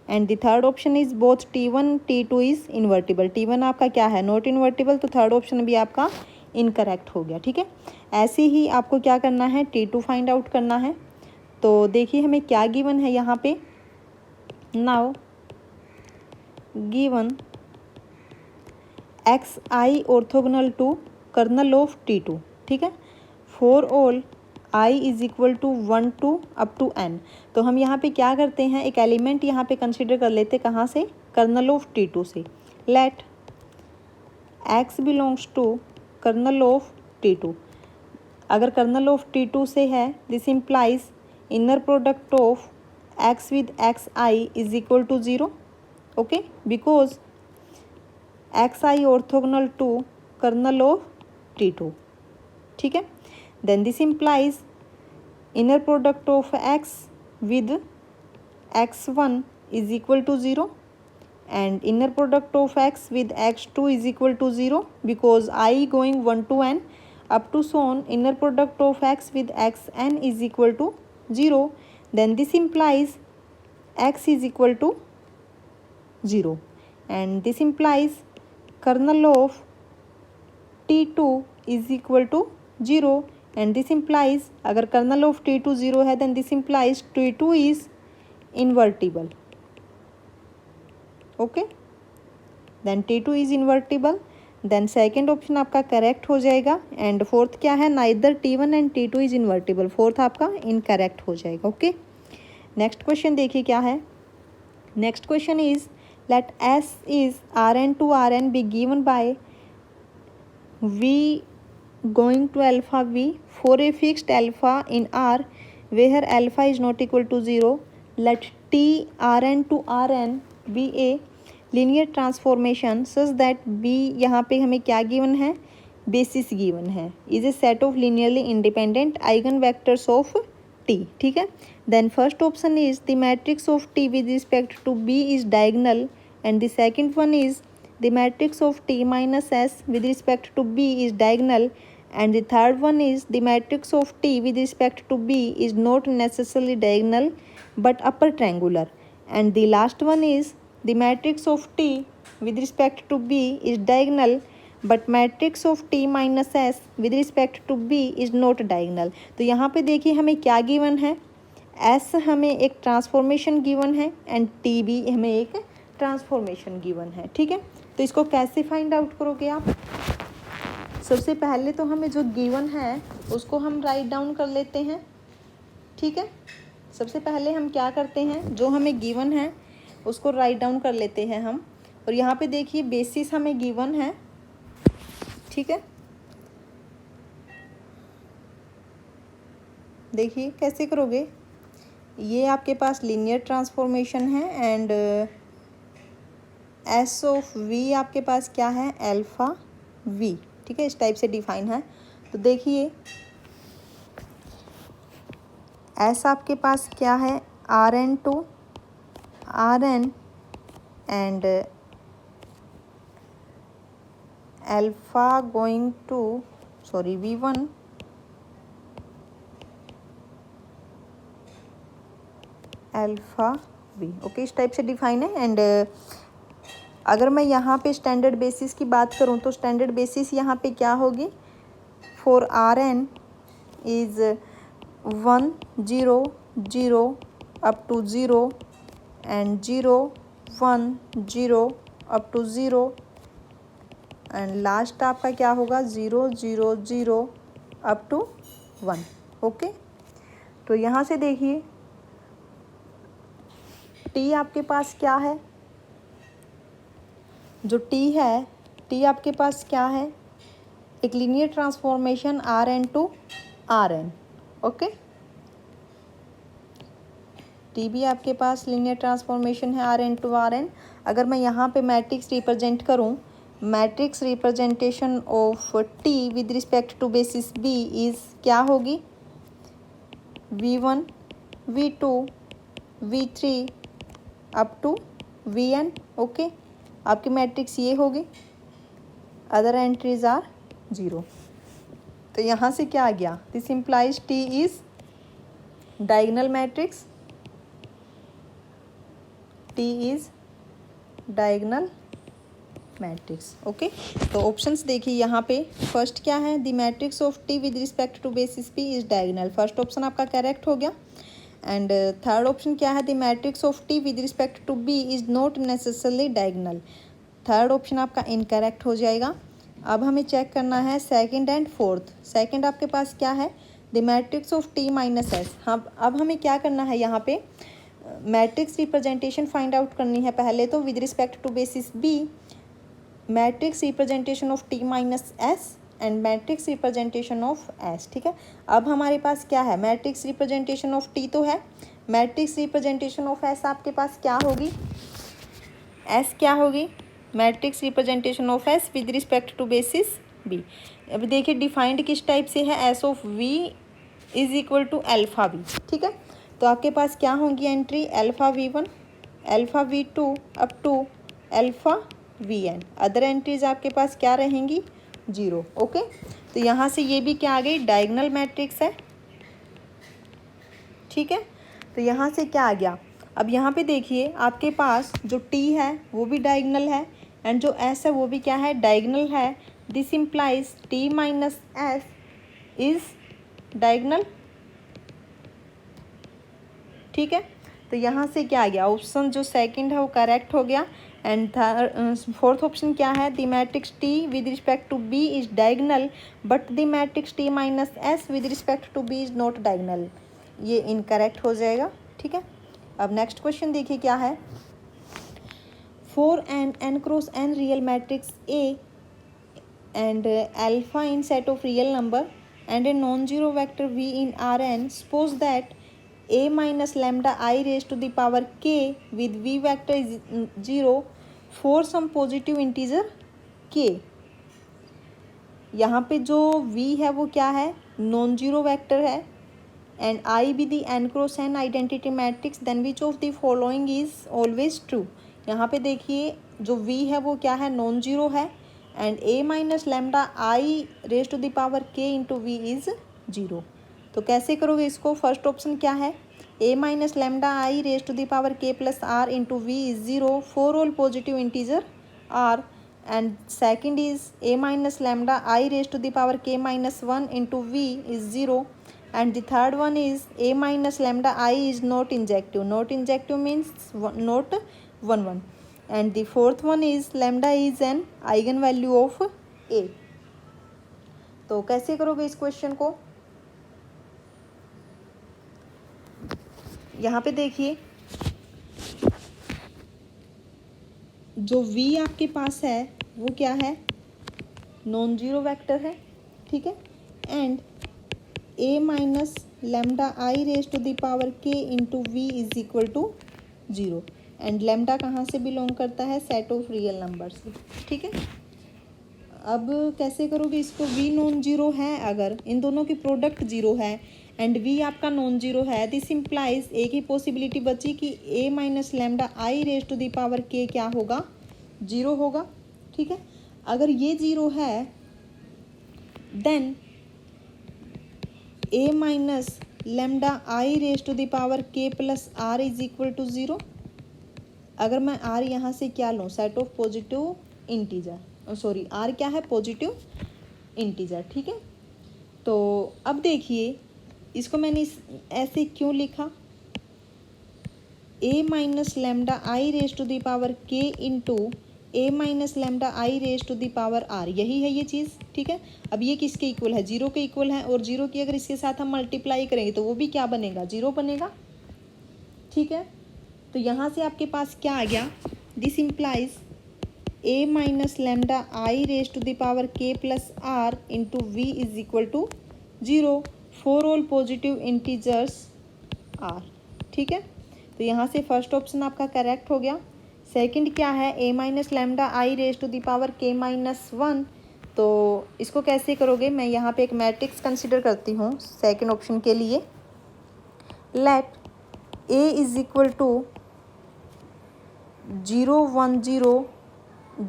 and the third option is both T1 T2 is invertible. T1 आपका क्या है, not invertible, तो थर्ड ऑप्शन भी आपका इनकरेक्ट हो गया। ठीक है, ऐसे ही आपको क्या करना है, T2 फाइंड आउट करना है। तो देखिए हमें क्या गिवन है यहाँ पे, now given xi orthogonal to kernel of T2। ठीक है, for all I is equal to 1 2 up to n। तो हम यहाँ पे क्या करते हैं, एक एलिमेंट यहाँ पे कंसिडर कर लेते, कहाँ से, कर्नल ऑफ T2 से। Let x belongs to kernel of T2। अगर कर्नल ऑफ T2 से है, this implies inner product of x with xi is equal to 0। Okay, because xi orthogonal to kernel of T2। ठीक है, then this implies inner product of x with x1 is equal to 0 and inner product of x with x2 is equal to 0 because I going 1 to n up to so on inner product of x with xn is equal to 0. Then this implies x is equal to 0 and this implies kernel of T2 is equal to 0 and this implies, अगर kernel of T2 0 है then this implies T2 is invertible. Okay, then T2 is invertible, then second option आपका correct हो जाएगा. And fourth क्या है, neither T1 and T2 is invertible, fourth आपका incorrect हो जाएगा. ओके, नेक्स्ट क्वेश्चन देखिए क्या है. Next question is let S is Rn to Rn be given by V going to alpha V for a fixed alpha in R where alpha is not equal to 0. Let T Rn to Rn be a linear transformation such that B, यहाँ पे हमें क्या given है, basis given है, is a set of linearly independent eigen vectors of T. ठीक है, then first option is the matrix of T with respect to B is diagonal and the second one is the matrix of T minus S with respect to B is diagonal and the third one is the matrix of T with respect to B is not necessarily diagonal but upper triangular and the last one is the matrix of T with respect to B is diagonal but matrix of T minus S with respect to B is not diagonal. तो यहाँ पे देखिए हमें क्या given है, S हमें एक transformation given है एंड T भी हमें एक ट्रांसफॉर्मेशन गिवन है. ठीक है, तो इसको कैसे फाइंड आउट करोगे आप. सबसे पहले तो हमें जो गिवन है उसको हम राइट डाउन कर लेते हैं. ठीक है, सबसे पहले हम क्या करते हैं, जो हमें गिवन है उसको राइट डाउन कर लेते हैं हम. और यहाँ पे देखिए बेसिस हमें गिवन है. ठीक है, देखिए कैसे करोगे, ये आपके पास लीनियर ट्रांसफॉर्मेशन है एंड एस ऑफ वी आपके पास क्या है, अल्फा वी. ठीक है, इस टाइप से डिफाइन है. तो देखिए एस आपके पास क्या है, Rn to Rn and alpha going to V1 alpha V. Okay, इस टाइप से डिफाइन है. एंड अगर मैं यहाँ पे स्टैंडर्ड बेसिस की बात करूँ तो स्टैंडर्ड बेसिस यहाँ पे क्या होगी, for Rn is 1 0 0 up to 0 and 0 1 0 up to 0 and last आपका क्या होगा 0 0 0 अप टू 1. ओके, तो यहाँ से देखिए T आपके पास क्या है, जो T है, T आपके पास क्या है, एक linear transformation Rn to Rn. Okay, T भी आपके पास लीनियर ट्रांसफॉर्मेशन है Rn to Rn. अगर मैं यहाँ पे मैट्रिक्स रिप्रेजेंट करूँ, matrix representation of T with respect to basis B is क्या होगी, V1 V2 V3 up to Vn. Okay, आपकी मैट्रिक्स ये होगी, अदर एंट्रीज आर 0. तो यहाँ से क्या आ गया, this implies T is diagonal matrix, T is diagonal matrix. Okay, तो ऑप्शंस देखिए यहाँ पे फर्स्ट क्या है, the matrix of T with respect to basis P is diagonal, first option आपका करेक्ट हो गया. एंड थर्ड ऑप्शन क्या है, the matrix of T with respect to B is not necessarily diagonal, third option आपका incorrect हो जाएगा. अब हमें चेक करना है सेकंड एंड फोर्थ. सेकंड आपके पास क्या है, the matrix of T minus S. हाँ, अब हमें क्या करना है, यहाँ पे मैट्रिक्स रिप्रेजेंटेशन फाइंड आउट करनी है. पहले तो with respect to basis B matrix representation of T minus S and matrix representation of S. ठीक है, अब हमारे पास क्या है, मैट्रिक्स रिप्रेजेंटेशन ऑफ T तो है, मैट्रिक्स रिप्रेजेंटेशन ऑफ S आपके पास क्या होगी, S क्या होगी, matrix representation of S with respect to basis B. अब देखिए डिफाइंड किस टाइप से है, S of V is equal to alpha V. ठीक है, तो आपके पास क्या होंगी entry, alpha V1 alpha V2 up to alpha Vn. Other entries आपके पास क्या रहेंगी, 0. ओके, तो यहाँ से ये भी क्या आ गई, डायगोनल मैट्रिक्स है. ठीक है, तो यहाँ से क्या आ गया, अब यहाँ पे देखिए आपके पास जो T है वो भी डायगोनल है एंड जो S है वो भी क्या है, डायगोनल है. This implies T minus S is diagonal. ठीक है, तो यहाँ से क्या आ गया, ऑप्शन जो सेकंड है वो करेक्ट हो गया। एंड फोर्थ ऑप्शन क्या है, the matrix T with respect to B is diagonal but the matrix T minus S with respect to B is not diagonal, ये इनकरेक्ट हो जाएगा। ठीक है, अब नेक्स्ट क्वेश्चन देखिए क्या है। For n n cross n real matrix A and alpha in set of real number and a non-zero vector v in Rn, suppose that a minus lambda I raised to the power k with v vector is 0 for some positive integer k। यहाँ पे जो v है वो क्या है, non zero vector है and I be the n cross n identity matrix then which of the following is always true। यहाँ पे देखिए जो v है वो क्या है, नॉन जीरो है and a minus lambda I raise to the power k into V is zero. तो कैसे करोगे इसको, फर्स्ट ऑप्शन क्या है, a minus lambda I raise to the power k plus r into V is zero for all positive integer r, and second is a minus lambda I raise to the power k minus one into V is zero, and the third one is a minus lambda I is not injective, not injective means not 1 1, and the fourth one is lambda is an eigen value of a। तो कैसे करोगे इस question को, यहाँ पे देखिए जो v आपके पास है वो क्या है, नॉन जीरो वेक्टर है। ठीक है, and a minus lambda I raise to the power k into we is equal to zero, and lambda कहाँ से बिलोंग करता है, सेट ऑफ रियल नंबर से। ठीक है, अब कैसे करोगे इसको, v नॉन जीरो है, अगर इन दोनों की प्रोडक्ट जीरो है एंड v आपका नॉन जीरो है, दिस इम्प्लाइज एक ही पॉसिबिलिटी बची कि a minus lambda I raise to the power k क्या होगा, जीरो होगा। ठीक है, अगर ये जीरो है then a minus lambda I raise to the power k plus r is equal to zero. अगर मैं r यहाँ से क्या लूँ, set of positive integer, sorry r क्या है, पॉजिटिव इंटीजर। ठीक है, तो अब देखिए इसको मैंने ऐसे क्यों लिखा, a minus lambda I raise to the power k into a minus lambda I raise to the power r, यही है ये चीज़। ठीक है, अब ये किसके इक्वल है, जीरो के इक्वल है, और जीरो की अगर इसके साथ हम मल्टीप्लाई करेंगे तो वो भी क्या बनेगा, जीरो बनेगा। ठीक है, तो यहाँ से आपके पास क्या आ गया, this implies a minus lambda I raise to the power k plus r into we is equal to zero for all positive integers r। ठीक है, तो यहाँ से फर्स्ट ऑप्शन आपका करेक्ट हो गया। सेकंड क्या है, a minus lambda I raise to the power k minus one, तो इसको कैसे करोगे, मैं यहाँ पे एक मैट्रिक्स कंसिडर करती हूँ सेकंड ऑप्शन के लिए। Let a is equal to 0 1 0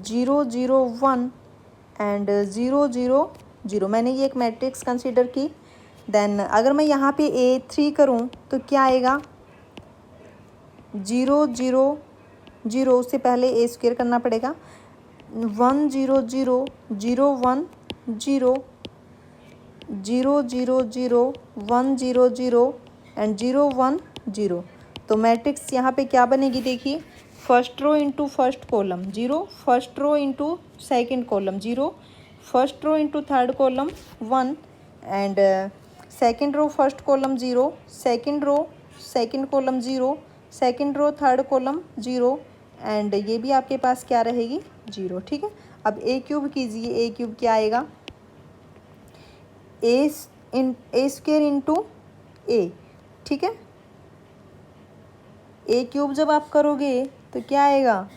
0 0 1 and 0 0 0, मैंने ये एक मैट्रिक्स कंसिडर की। देन अगर मैं यहाँ पे A3 करूँ तो क्या आएगा, 0 0 0, उससे पहले a स्क्वायर करना पड़ेगा, 1 0 0 0 1 0 0 0 0 1 0 0 एंड 0 1 0। तो मैट्रिक्स यहाँ पे क्या बनेगी, देखिए first row into first column zero, first row into second column zero, first row into third column one, and second row first column zero, second row second column zero, second row third column zero, and ये भी आपके पास क्या रहेगी, zero. ठीक है, अब ए cube कीजिए, ए क्यूब क्या आएगा, ए स्क्वायर इंटू ए। ठीक है, ए क्यूब जब आप करोगे तो क्या आएगा,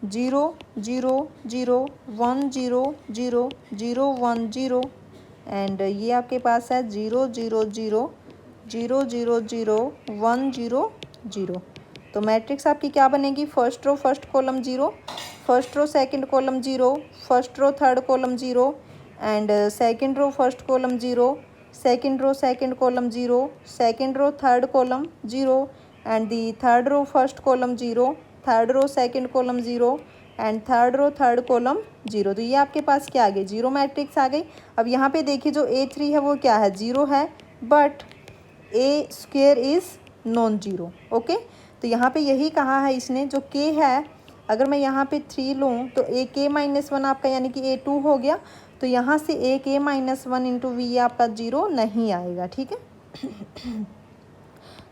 0 0 0 1 0 0 0 1 0, एंड ये आपके पास है 0 0 0 0 0 0 1 0 0। तो मैट्रिक्स आपकी क्या बनेगी, first row first column zero, first row second column zero, first row third column zero, and second row first column zero, second row second column zero, second row third column zero, and the third row first column 0, third row second column 0, and third row third column 0। तो ये आपके पास क्या आ गई, 0 matrix आ गई। अब यहाँ पे देखिए जो A3 है वो क्या है, 0 है, but A square is non zero. Okay, तो यहाँ पे यही कहा है इसने, जो K है अगर मैं यहाँ पे 3 लूँ तो AK-1 आपका यानी कि A2 हो गया। तो यहाँ से AK-1 इंटू वी आपका 0 नहीं आएगा। ठीक है,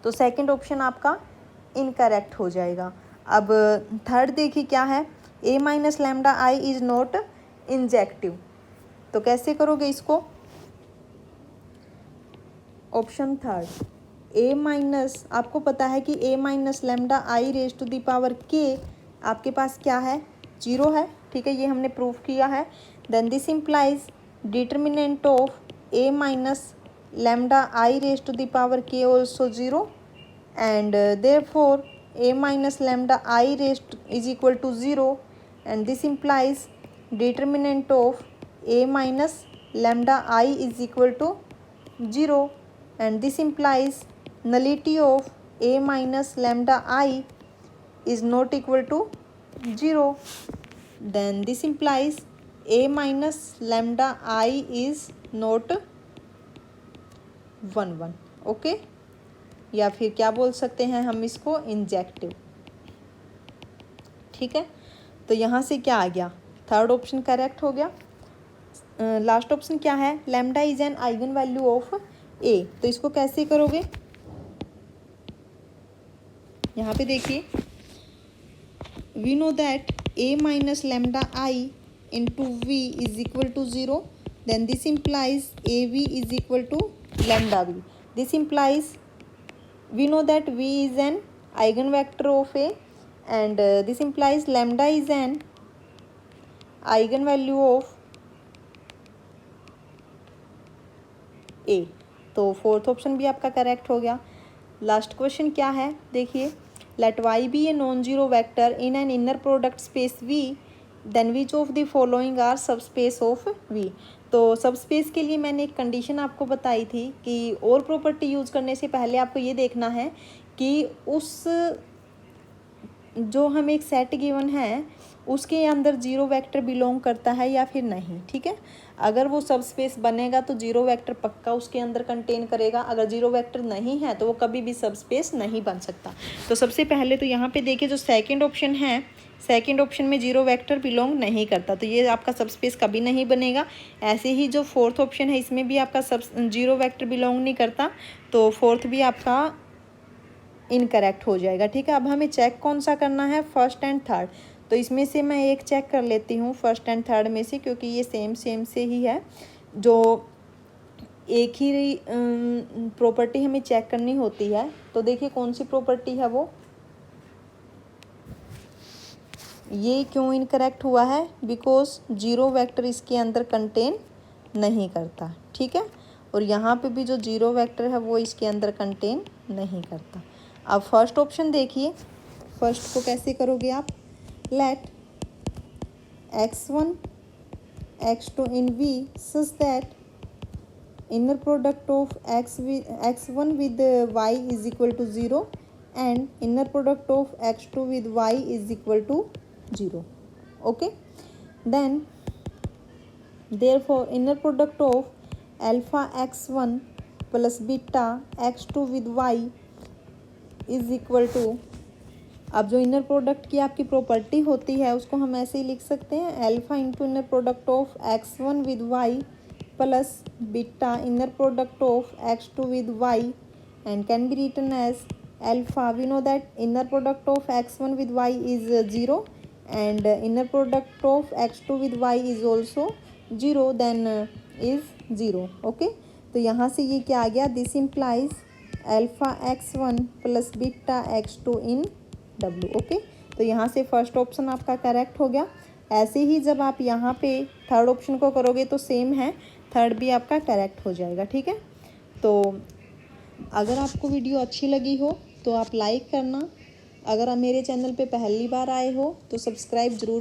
तो सेकंड ऑप्शन आपका इनकरेक्ट हो जाएगा। अब थर्ड देखिए क्या है, A minus lambda I is not injective. तो कैसे करोगे इसको, ऑप्शन थर्ड A माइनस, आपको पता है कि A minus lambda I raise to the power K आपके पास क्या है, 0 है। ठीक है, ये हमने प्रूफ किया है। Then this implies determinant of A minus lambda I raise to the power K also 0 and therefore A minus lambda I raised is equal to 0 and this implies determinant of A minus lambda I is equal to 0 and this implies nullity of A minus lambda I is not equal to 0. Then this implies A minus lambda I is not 1 okay, या फिर क्या बोल सकते हैं हम इसको, injective. ठीक है, तो यहाँ से क्या आ गया, थर्ड ऑप्शन करेक्ट हो गया। लास्ट ऑप्शन क्या है, lambda is an eigen value of A. तो इसको कैसे करोगे, यहाँ पे देखिए, we know that A minus lambda I into we is equal to 0, then this implies A v is equal to lambda v. This implies we know that V is an eigenvector of A and this implies lambda is an eigenvalue of A। तो fourth option भी आपका correct हो गया। Last question क्या है देखिए, let Y be a non zero vector in an inner product space V, then which of the following are subspace of V। तो सब स्पेस के लिए मैंने एक कंडीशन आपको बताई थी कि और प्रॉपर्टी यूज़ करने से पहले आपको ये देखना है कि उस जो हमें एक सेट गिवन है उसके अंदर जीरो वेक्टर बिलोंग करता है या फिर नहीं। ठीक है, अगर वो सब स्पेस बनेगा तो जीरो वेक्टर पक्का उसके अंदर कंटेन करेगा, अगर जीरो वेक्टर नहीं है तो वो कभी भी सब स्पेस नहीं बन सकता। तो सबसे पहले तो यहाँ पे देखिए जो सेकंड ऑप्शन है, सेकंड ऑप्शन में जीरो वेक्टर बिलोंग नहीं करता, तो ये आपका सब स्पेस कभी नहीं बनेगा। ऐसे ही जो फोर्थ ऑप्शन है इसमें भी आपका सब जीरो वेक्टर बिलोंग नहीं करता, तो फोर्थ भी आपका इनकरेक्ट हो जाएगा। ठीक है, अब हमें चेक कौन सा करना है, फर्स्ट एंड थर्ड। तो इसमें से मैं एक चेक कर लेती हूँ फर्स्ट एंड थर्ड में से, क्योंकि ये सेम से ही है, जो एक ही प्रॉपर्टी हमें चेक करनी होती है। तो देखिए कौन सी प्रॉपर्टी है वो, ये क्यों इनकरेक्ट हुआ है, बिकॉज जीरो वेक्टर इसके अंदर कंटेन नहीं करता। ठीक है, और यहाँ पे भी जो जीरो वेक्टर है वो इसके अंदर कंटेन नहीं करता। अब फर्स्ट ऑप्शन देखिए, फर्स्ट को कैसे करोगे आप, late x1 x2 in V such that inner product of x1 with y is equal to 0 and inner product of x2 with y is equal to 0. Okay, then therefore inner product of alpha x1 plus beta x2 with y is equal to, अब जो inner product की आपकी property होती है उसको हम ऐसे ही लिख सकते हैं, alpha into inner product of x1 with y plus beta inner product of x2 with y and can be written as alpha. We know that inner product of x1 with y is 0 and inner product of x2 with y is also 0, then is 0। Okay, तो यहाँ से ये क्या आ गया, this implies alpha x1 plus beta x2 in W। ओके, तो यहाँ से फर्स्ट ऑप्शन आपका करेक्ट हो गया। ऐसे ही जब आप यहाँ पे थर्ड ऑप्शन को करोगे तो सेम है, थर्ड भी आपका करेक्ट हो जाएगा। ठीक है, तो अगर आपको वीडियो अच्छी लगी हो तो आप लाइक करना, अगर आप मेरे चैनल पे पहली बार आए हो तो सब्सक्राइब ज़रूर